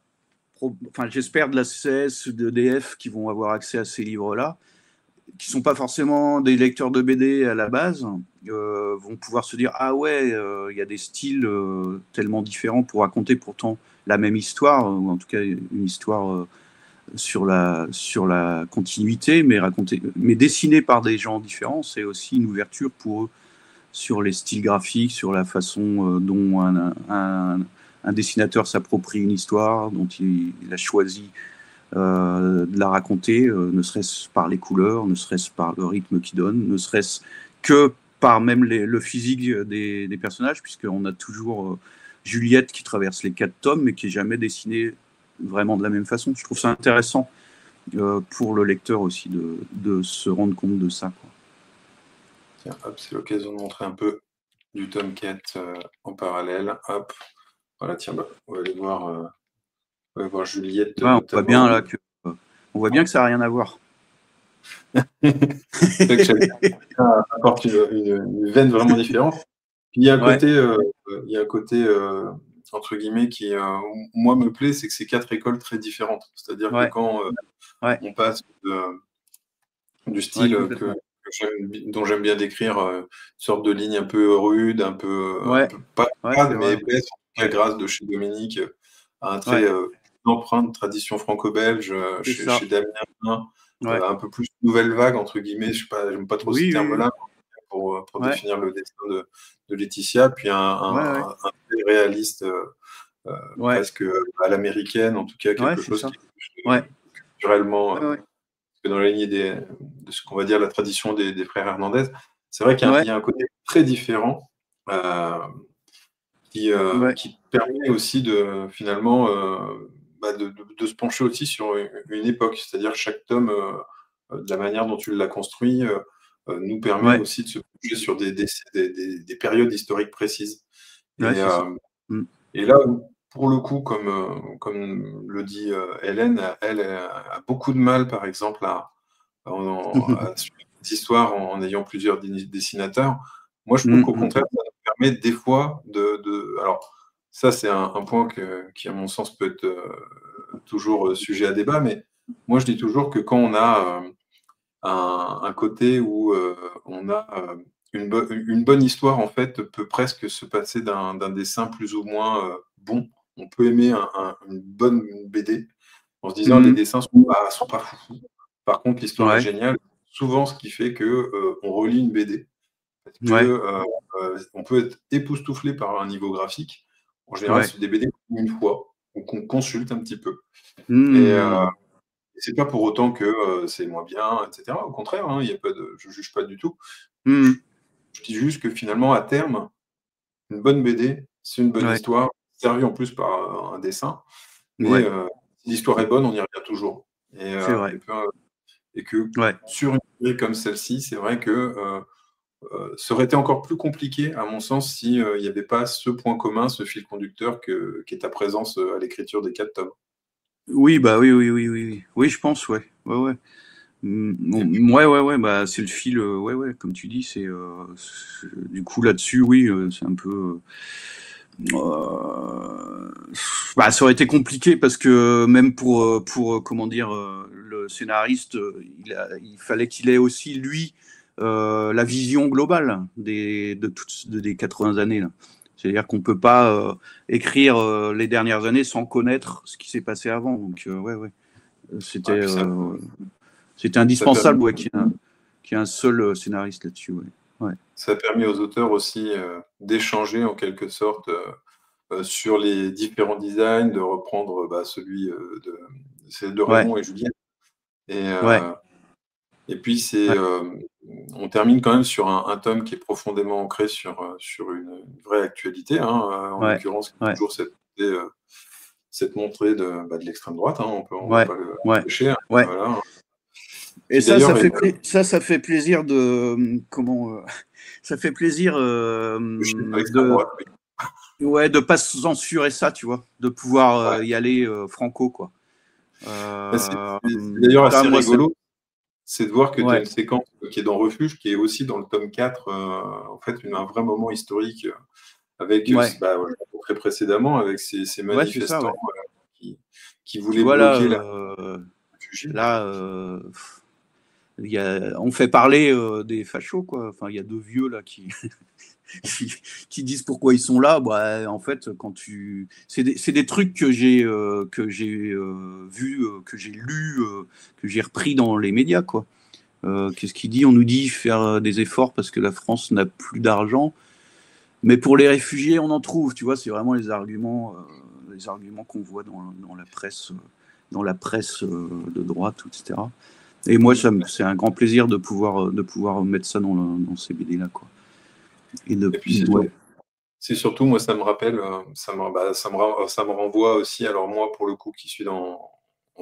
enfin, j'espère de la CS, de DF, qui vont avoir accès à ces livres-là, qui sont pas forcément des lecteurs de BD à la base, vont pouvoir se dire ah ouais, il y a des styles tellement différents pour raconter pourtant la même histoire, ou en tout cas une histoire sur la continuité, mais dessinée par des gens différents. C'est aussi une ouverture pour eux sur les styles graphiques, sur la façon dont un dessinateur s'approprie une histoire, dont il a choisi de la raconter, ne serait-ce par les couleurs, ne serait-ce par le rythme qu'il donne, ne serait-ce que par même le physique des personnages, puisqu'on a toujours Juliette qui traverse les 4 tomes, mais qui n'est jamais dessinée vraiment de la même façon. Je trouve ça intéressant pour le lecteur aussi de se rendre compte de ça, quoi. tiens, hop, c'est l'occasion de montrer un peu du tome 4 en parallèle. Hop, voilà, tiens, bah, on va aller voir Juliette Ouais, notamment. on voit bien que ça n'a rien à voir. C'est vrai que chacun apporte une veine vraiment différente. Puis Ouais, il y a un côté entre guillemets qui, moi, me plaît, c'est que c'est 4 écoles très différentes. C'est-à-dire que ouais, quand ouais, on passe du ouais, style complètement. dont j'aime bien décrire, une sorte de ligne un peu rude, un Ouais, peu pas ouais, c'est fade, mais vrai. épaisse, en tout cas Grâce de chez Dominique, a un trait Ouais, d'empreinte de tradition franco-belge, c'est ça. chez Damien, Ouais. un peu plus «nouvelle vague» entre guillemets, je sais pas, j'aime pas trop ce Oui, oui, oui. terme-là pour Ouais, définir le destin de Laetitia, puis ouais, ouais. un trait réaliste, Ouais, presque à l'américaine, en tout cas ouais, quelque c'est chose ça. qui est plus, Ouais, culturellement, ouais, ouais. dans la lignée de ce qu'on va dire la tradition des frères Hernandez. C'est vrai Ouais, il y a un côté très différent, ouais. qui permet aussi de finalement, de se pencher aussi sur une époque. C'est-à-dire chaque tome, de la manière dont tu l'as construit, nous permet Ouais, aussi de se pencher sur des périodes historiques précises. ouais, Et, c'est ça. Mm. et là où, pour le coup, comme le dit Hélène, elle a beaucoup de mal, par exemple, à suivre cette histoire en ayant plusieurs dessinateurs. Moi, je trouve Mm, qu'au mm, contraire, ça nous permet des fois alors, ça, c'est un point qui, à mon sens, peut être toujours sujet à débat, mais moi, je dis toujours que quand on a un côté où on a une bonne histoire, en fait, peut presque se passer d'un dessin plus ou moins bon. On peut aimer une bonne BD en se disant les mm. dessins sont pas foufous. Par contre, l'histoire est Ouais, géniale. Souvent, ce qui fait que on relit une BD parce que ouais, on peut être époustouflé par un niveau graphique. En général, ouais. c'est des BD qu'on lit une fois ou qu'on consulte un petit peu. Et Mm, c'est pas pour autant que c'est moins bien, et cetera. Au contraire, hein, il y a pas de je juge pas du tout. Je mm. je dis juste que finalement, à terme, une bonne BD, c'est une bonne Ouais, histoire, servie en plus par un dessin, mais ouais, si l'histoire est bonne, on y revient toujours. Et, c'est heu, vrai. et peu et que Ouais. sur une série comme celle-ci, c'est vrai que ça aurait été encore plus compliqué, à mon sens, si il n'y avait pas ce point commun, ce fil conducteur qui est ta présence à l'écriture des 4 tomes. Oui, bah oui, oui, oui, oui, oui. Oui, je pense, ouais. Ouais, ouais. Et puis, Ouais, ouais, ouais, bah c'est le fil, ouais, ouais, comme tu dis, du coup là-dessus, oui, c'est un peu. Bah, ça aurait été compliqué parce que même pour comment dire, le scénariste, il fallait qu'il ait aussi lui la vision globale des 80 années là. C'est-à-dire qu'on ne peut pas écrire les dernières années sans connaître ce qui s'est passé avant. Donc, ouais. C'était indispensable qu'il y ait un seul scénariste là-dessus. Ouais. Ça a permis aux auteurs aussi d'échanger en quelque sorte sur les différents designs, de reprendre celui de Raymond et Julien. Et puis, on termine quand même sur un tome qui est profondément ancré sur une vraie actualité, en l'occurrence, toujours cette montée de l'extrême droite, on ne peut pas le cacher. Voilà. Et ça fait plaisir de ça fait plaisir de pas censurer ça, tu vois, de pouvoir y aller franco, quoi. C'est d'ailleurs assez rigolo, c'est de voir que tu as une séquence qui est dans Refuge, qui est aussi dans le tome 4, en fait, un vrai moment historique avec très précédemment, avec ces manifestants qui voulaient bloquer on fait parler des fachos, quoi. Enfin, il y a deux vieux là qui disent pourquoi ils sont là. En fait, c'est des trucs que j'ai vus, que j'ai lus, que j'ai repris dans les médias, quoi. Qu'est-ce qu'il dit? On nous dit faire des efforts parce que la France n'a plus d'argent, mais pour les réfugiés, on en trouve. Tu vois, c'est vraiment les arguments qu'on voit dans la presse de droite, etc. Et moi, c'est un grand plaisir de pouvoir mettre ça dans ces BD-là, quoi. Et puis, c'est surtout, moi, ça me rappelle, ça me renvoie aussi, alors moi, pour le coup, qui suis en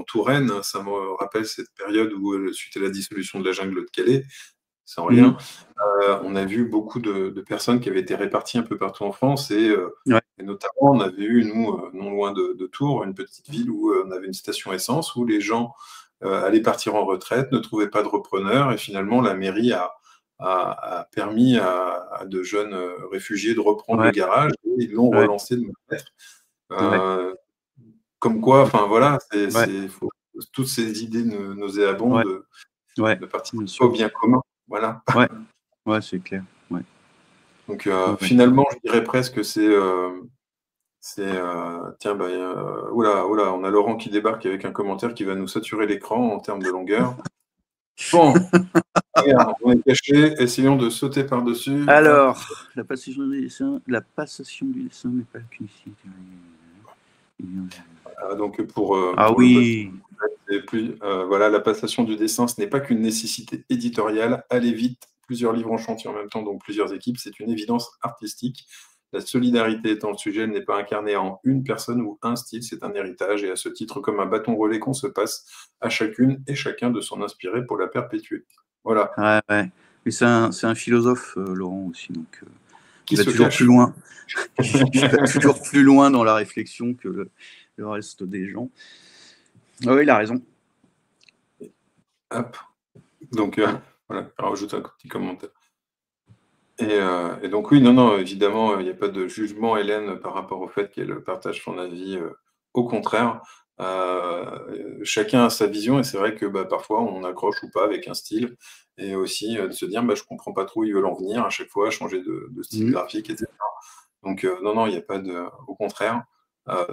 Touraine, ça me rappelle cette période où, suite à la dissolution de la jungle de Calais, sans rien, on a vu beaucoup de personnes qui avaient été réparties un peu partout en France, et notamment, on avait eu, nous, non loin de Tours, une petite ville où on avait une station essence, où les gens allaient partir en retraite, ne trouvaient pas de repreneur, et finalement, la mairie a permis à de jeunes réfugiés de reprendre le garage, et ils l'ont relancé de maître. Comme quoi, enfin voilà, toutes ces idées nauséabondes de participer au bien commun. Voilà. Ouais, c'est clair. Donc finalement, je dirais presque tiens, oula, on a Laurent qui débarque avec un commentaire qui va nous saturer l'écran en termes de longueur. Bon, regarde, on est caché, essayons de sauter par-dessus. Alors, la passation du dessin n'est pas qu'une donc oui. La passation du dessin, ce n'est pas qu'une nécessité éditoriale. Allez vite, plusieurs livres en chantier en même temps, donc plusieurs équipes, c'est une évidence artistique. La solidarité étant le sujet, elle n'est pas incarnée en une personne ou un style, c'est un héritage, et à ce titre, comme un bâton relais qu'on se passe à chacune et chacun de s'en inspirer pour la perpétuer. Voilà. Ouais. Mais c'est un philosophe, Laurent, aussi, donc il va toujours plus loin. Il va toujours plus loin dans la réflexion que le reste des gens. Oui, il a raison. Hop. Donc, voilà, rajoute un petit commentaire. Et donc, oui, non, évidemment, il n'y a pas de jugement, Hélène, par rapport au fait qu'elle partage son avis. Au contraire, chacun a sa vision, et c'est vrai que parfois, on accroche ou pas avec un style, et aussi de se dire, je ne comprends pas trop où ils veulent en venir à chaque fois, changer de style graphique, etc. Donc, non, il n'y a pas de... Au contraire,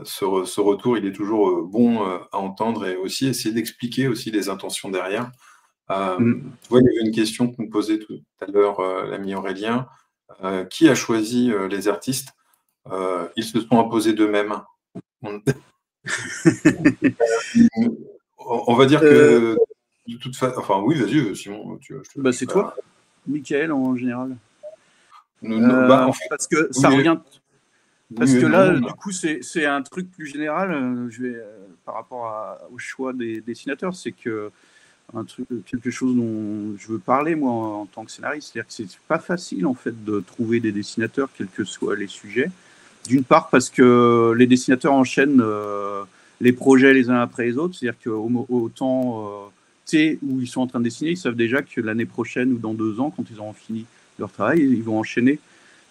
ce retour, il est toujours bon à entendre, et aussi essayer d'expliquer aussi les intentions derrière. Tu vois, il y avait une question que nous posait tout à l'heure l'ami Aurélien. Qui a choisi les artistes? Ils se sont imposés d'eux-mêmes. On va dire que de toute façon... Enfin, oui, vas-y, Simon. C'est toi, Michael, en général. En fait, parce que ça revient... Parce que là, du coup, c'est un truc plus général, par rapport au choix des dessinateurs, c'est que quelque chose dont je veux parler, moi, en tant que scénariste. C'est-à-dire que c'est pas facile, en fait, de trouver des dessinateurs, quels que soient les sujets. D'une part, parce que les dessinateurs enchaînent les projets les uns après les autres. C'est-à-dire qu'au temps où ils sont en train de dessiner, ils savent déjà que l'année prochaine ou dans 2 ans, quand ils auront fini leur travail, ils vont enchaîner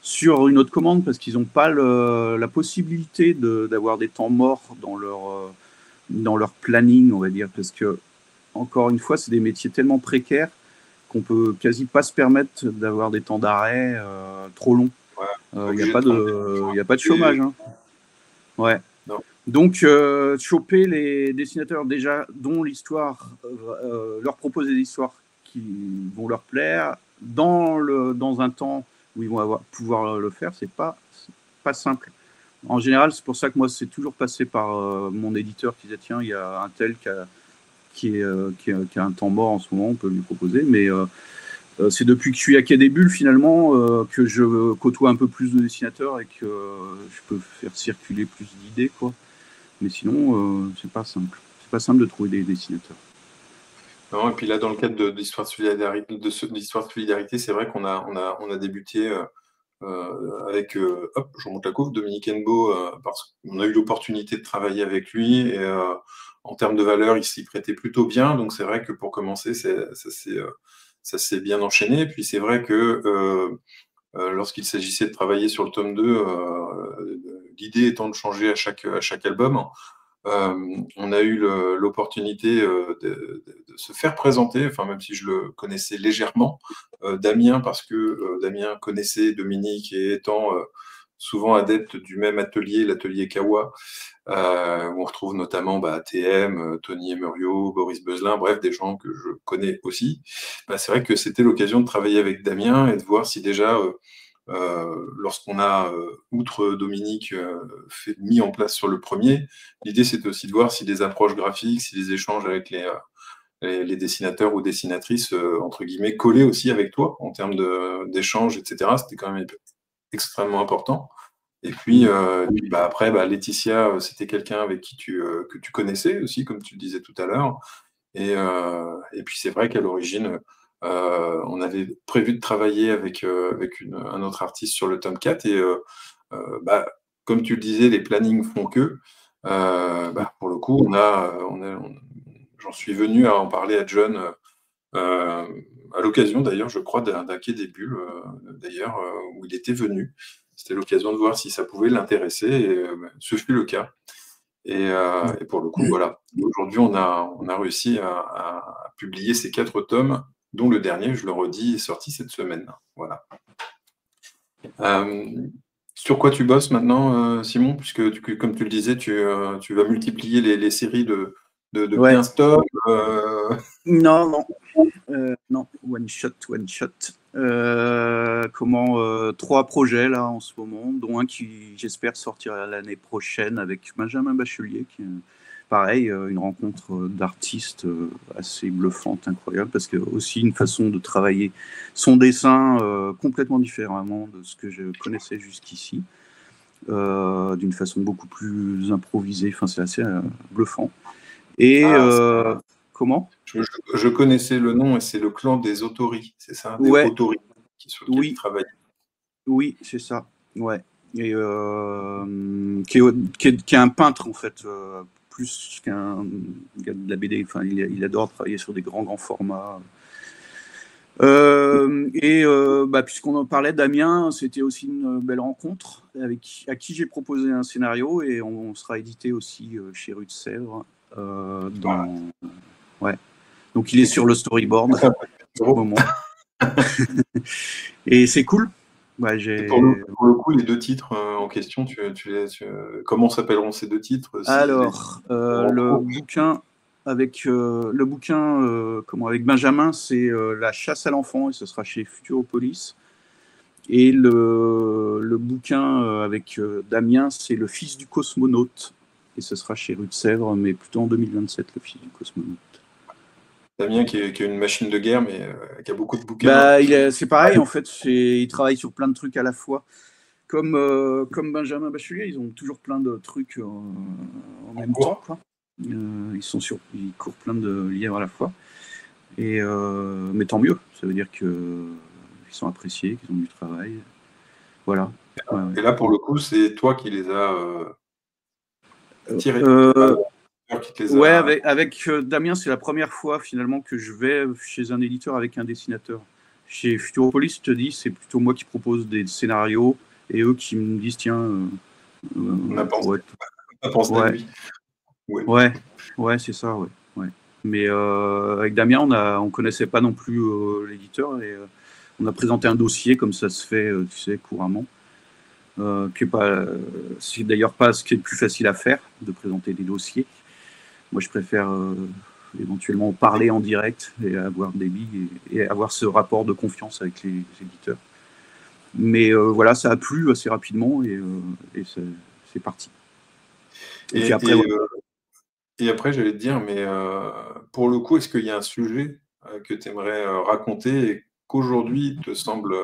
sur une autre commande, parce qu'ils n'ont pas la possibilité d'avoir des temps morts dans leur planning, on va dire, parce que encore une fois, c'est des métiers tellement précaires qu'on peut quasi pas se permettre d'avoir des temps d'arrêt trop longs. Il n'y a pas de chômage. Hein. Ouais. Non. Donc, choper les dessinateurs déjà dont l'histoire leur propose des histoires qui vont leur plaire dans un temps où ils vont pouvoir le faire, c'est pas simple. En général, c'est pour ça que moi, c'est toujours passé par mon éditeur qui disait tiens, il y a un tel qui a un temps mort en ce moment, on peut lui proposer. Mais c'est depuis que je suis à Quai des Bulles, finalement, que je côtoie un peu plus de dessinateurs et que je peux faire circuler plus d'idées, quoi. Mais sinon, c'est pas simple. C'est pas simple de trouver des dessinateurs. Non, et puis là, dans le cadre de l'histoire de solidarité, c'est vrai qu'on a débuté avec, hop, je remonte la couve, Dominique Hennebeau, parce qu'on a eu l'opportunité de travailler avec lui, et en termes de valeur, il s'y prêtait plutôt bien, donc c'est vrai que pour commencer, ça s'est bien enchaîné, et puis c'est vrai que lorsqu'il s'agissait de travailler sur le tome 2, l'idée étant de changer à chaque album, on a eu l'opportunité de se faire présenter, enfin même si je le connaissais légèrement, Damien, parce que Damien connaissait Dominique et étant souvent adepte du même atelier, l'atelier Kawa, où on retrouve notamment TM, Tony Emerio, Boris Beuzelin, bref, des gens que je connais aussi. C'est vrai que c'était l'occasion de travailler avec Damien et de voir si déjà lorsqu'on a, outre Dominique, mis en place sur le premier, l'idée c'était aussi de voir si les approches graphiques, si les échanges avec les dessinateurs ou dessinatrices, entre guillemets, collaient aussi avec toi en termes d'échanges, etc. C'était quand même extrêmement important. Et puis, après, Laetitia, c'était quelqu'un avec qui que tu connaissais aussi, comme tu le disais tout à l'heure. Et puis c'est vrai qu'à l'origine, on avait prévu de travailler avec un autre artiste sur le tome 4, et comme tu le disais, les plannings font que, pour le coup, j'en suis venu à en parler à John, à l'occasion d'ailleurs, je crois, d'un Quai des Bulles, d'ailleurs, où il était venu. C'était l'occasion de voir si ça pouvait l'intéresser, et ce fut le cas. Et pour le coup, voilà. Aujourd'hui, on a réussi à publier ces 4 tomes, dont le dernier, je le redis, est sorti cette semaine. Voilà. Sur quoi tu bosses maintenant, Simon? Puisque, comme tu le disais, tu vas multiplier les séries de 15 tomes. Non, one shot. 3 projets là en ce moment, dont un qui j'espère sortira l'année prochaine avec Benjamin Bachelier, qui est pareil, une rencontre d'artistes assez bluffante, incroyable, parce que aussi une façon de travailler son dessin complètement différemment de ce que je connaissais jusqu'ici, d'une façon beaucoup plus improvisée. Enfin, c'est assez bluffant. Et comment? Je connaissais le nom, et c'est le clan des Autori, c'est ça? Des Autori sur lequel il travaille. Oui, c'est ça. Ouais. Et qui est un peintre en fait, plus qu'un gars de la BD. Enfin, il adore travailler sur des grands formats. Puisqu'on en parlait, Damien, c'était aussi une belle rencontre à qui j'ai proposé un scénario, et on sera édité aussi chez Rue de Sèvres. Ouais. Donc il est sur le storyboard au moment. Et c'est cool. Et pour le coup, les 2 titres en question, comment s'appelleront ces 2 titres? Alors, le bouquin avec Benjamin, c'est La chasse à l'enfant, et ce sera chez Futuropolis. Et le bouquin avec Damien, c'est Le fils du cosmonaute, et ce sera chez Rue de Sèvres, mais plutôt en 2027, Le fils du cosmonaute. Damien qui a une machine de guerre, mais qui a beaucoup de bouquins. C'est pareil, en fait, il travaille sur plein de trucs à la fois. Comme Benjamin Bachelier, ils ont toujours plein de trucs en même temps, quoi. Ils courent plein de livres à la fois. Mais tant mieux, ça veut dire qu'ils sont appréciés, qu'ils ont du travail. Voilà. Et là, pour le coup, c'est toi qui les as tirés. Avec Damien, c'est la première fois finalement que je vais chez un éditeur avec un dessinateur. Chez Futuropolis, je te dis, c'est plutôt moi qui propose des scénarios, et eux qui me disent tiens, on a pensé à lui. Ouais, c'est ça, ouais. Mais avec Damien, on connaissait pas non plus l'éditeur, et on a présenté un dossier comme ça se fait, tu sais, couramment. c'est d'ailleurs pas ce qui est le plus facile à faire, de présenter des dossiers. Moi, je préfère éventuellement parler en direct et avoir des billes et avoir ce rapport de confiance avec les éditeurs. Mais voilà, ça a plu assez rapidement et c'est parti. Et après, j'allais te dire, mais pour le coup, est-ce qu'il y a un sujet que tu aimerais raconter et qu'aujourd'hui te semble,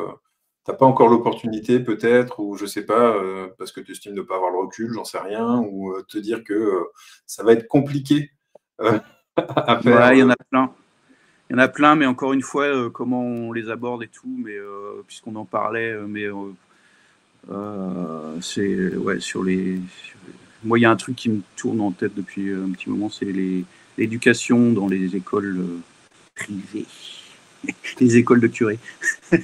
t'as pas encore l'opportunité peut-être, ou je sais pas, parce que tu estimes ne pas avoir le recul, j'en sais rien, ou te dire que ça va être compliqué à faire. Ouais, il y en a plein. Il y en a plein, mais encore une fois, comment on les aborde et tout, mais puisqu'on en parlait, mais c'est ouais, moi, il y a un truc qui me tourne en tête depuis un petit moment, c'est l'éducation dans les écoles privées, les écoles de curés. Je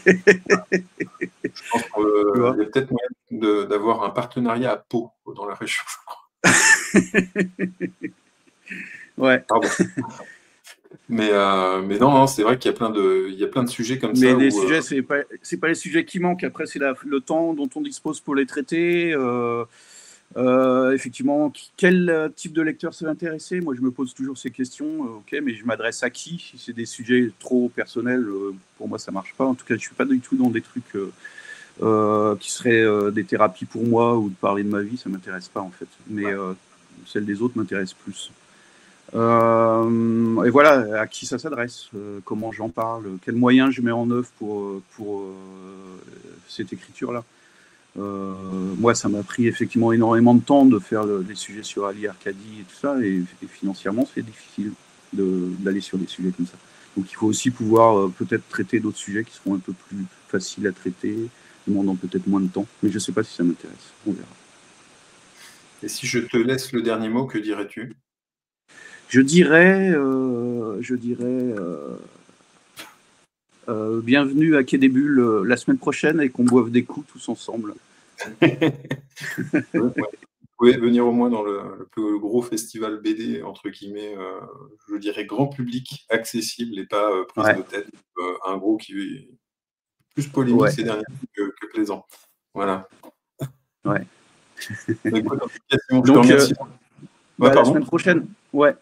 pense qu'il y a peut-être moyen d'avoir un partenariat à Pau dans la région, je crois. Ouais. Pardon. Mais non, c'est vrai qu'il y a plein de sujets comme ça. Mais des sujets, c'est pas les sujets qui manquent. Après, c'est le temps dont on dispose pour les traiter. Effectivement, quel type de lecteur ça va intéresser? Moi, je me pose toujours ces questions. Ok, mais je m'adresse à qui? Si c'est des sujets trop personnels, pour moi, ça marche pas. En tout cas, je suis pas du tout dans des trucs qui seraient des thérapies pour moi ou de parler de ma vie. Ça m'intéresse pas en fait. Mais celle des autres m'intéresse plus. Et voilà, à qui ça s'adresse, comment j'en parle, quels moyens je mets en œuvre pour cette écriture-là. Moi, ça m'a pris effectivement énormément de temps de faire les sujets sur Ali Arcadi et tout ça, et financièrement, c'est difficile d'aller sur des sujets comme ça. Donc, il faut aussi pouvoir peut-être traiter d'autres sujets qui seront un peu plus faciles à traiter, demandant peut-être moins de temps. Mais je ne sais pas si ça m'intéresse. On verra. Et si je te laisse le dernier mot, que dirais-tu? Je dirais bienvenue à Quai des Bulles la semaine prochaine et qu'on boive des coups tous ensemble. Vous pouvez venir au moins dans le plus gros festival BD, entre guillemets, je dirais grand public, accessible et pas prise de tête. Un gros qui est plus polémique ces derniers temps que plaisant. Voilà. Ouais. Écoute, en tout cas, Simon, je te remercie. La semaine prochaine. Ouais.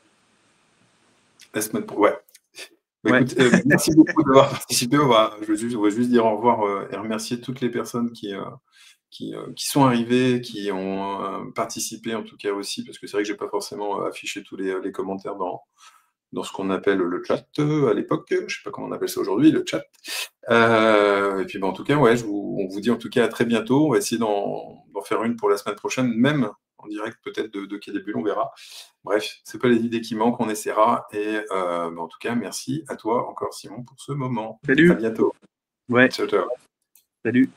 La semaine prochaine. Ouais. Écoute, merci beaucoup d'avoir participé. On va juste dire au revoir et remercier toutes les personnes qui sont arrivés, qui ont participé en tout cas aussi, parce que c'est vrai que j'ai pas forcément affiché tous les commentaires dans ce qu'on appelle le chat à l'époque, je sais pas comment on appelle ça aujourd'hui, le chat. Et puis en tout cas, ouais, on vous dit en tout cas à très bientôt. On va essayer d'en faire une pour la semaine prochaine, même en direct peut-être de Quai des Bulles, on verra. Bref, c'est pas les idées qui manquent, on essaiera. Et en tout cas, merci à toi encore Simon pour ce moment. Salut. À bientôt. Ouais. Ciao, ciao. Salut.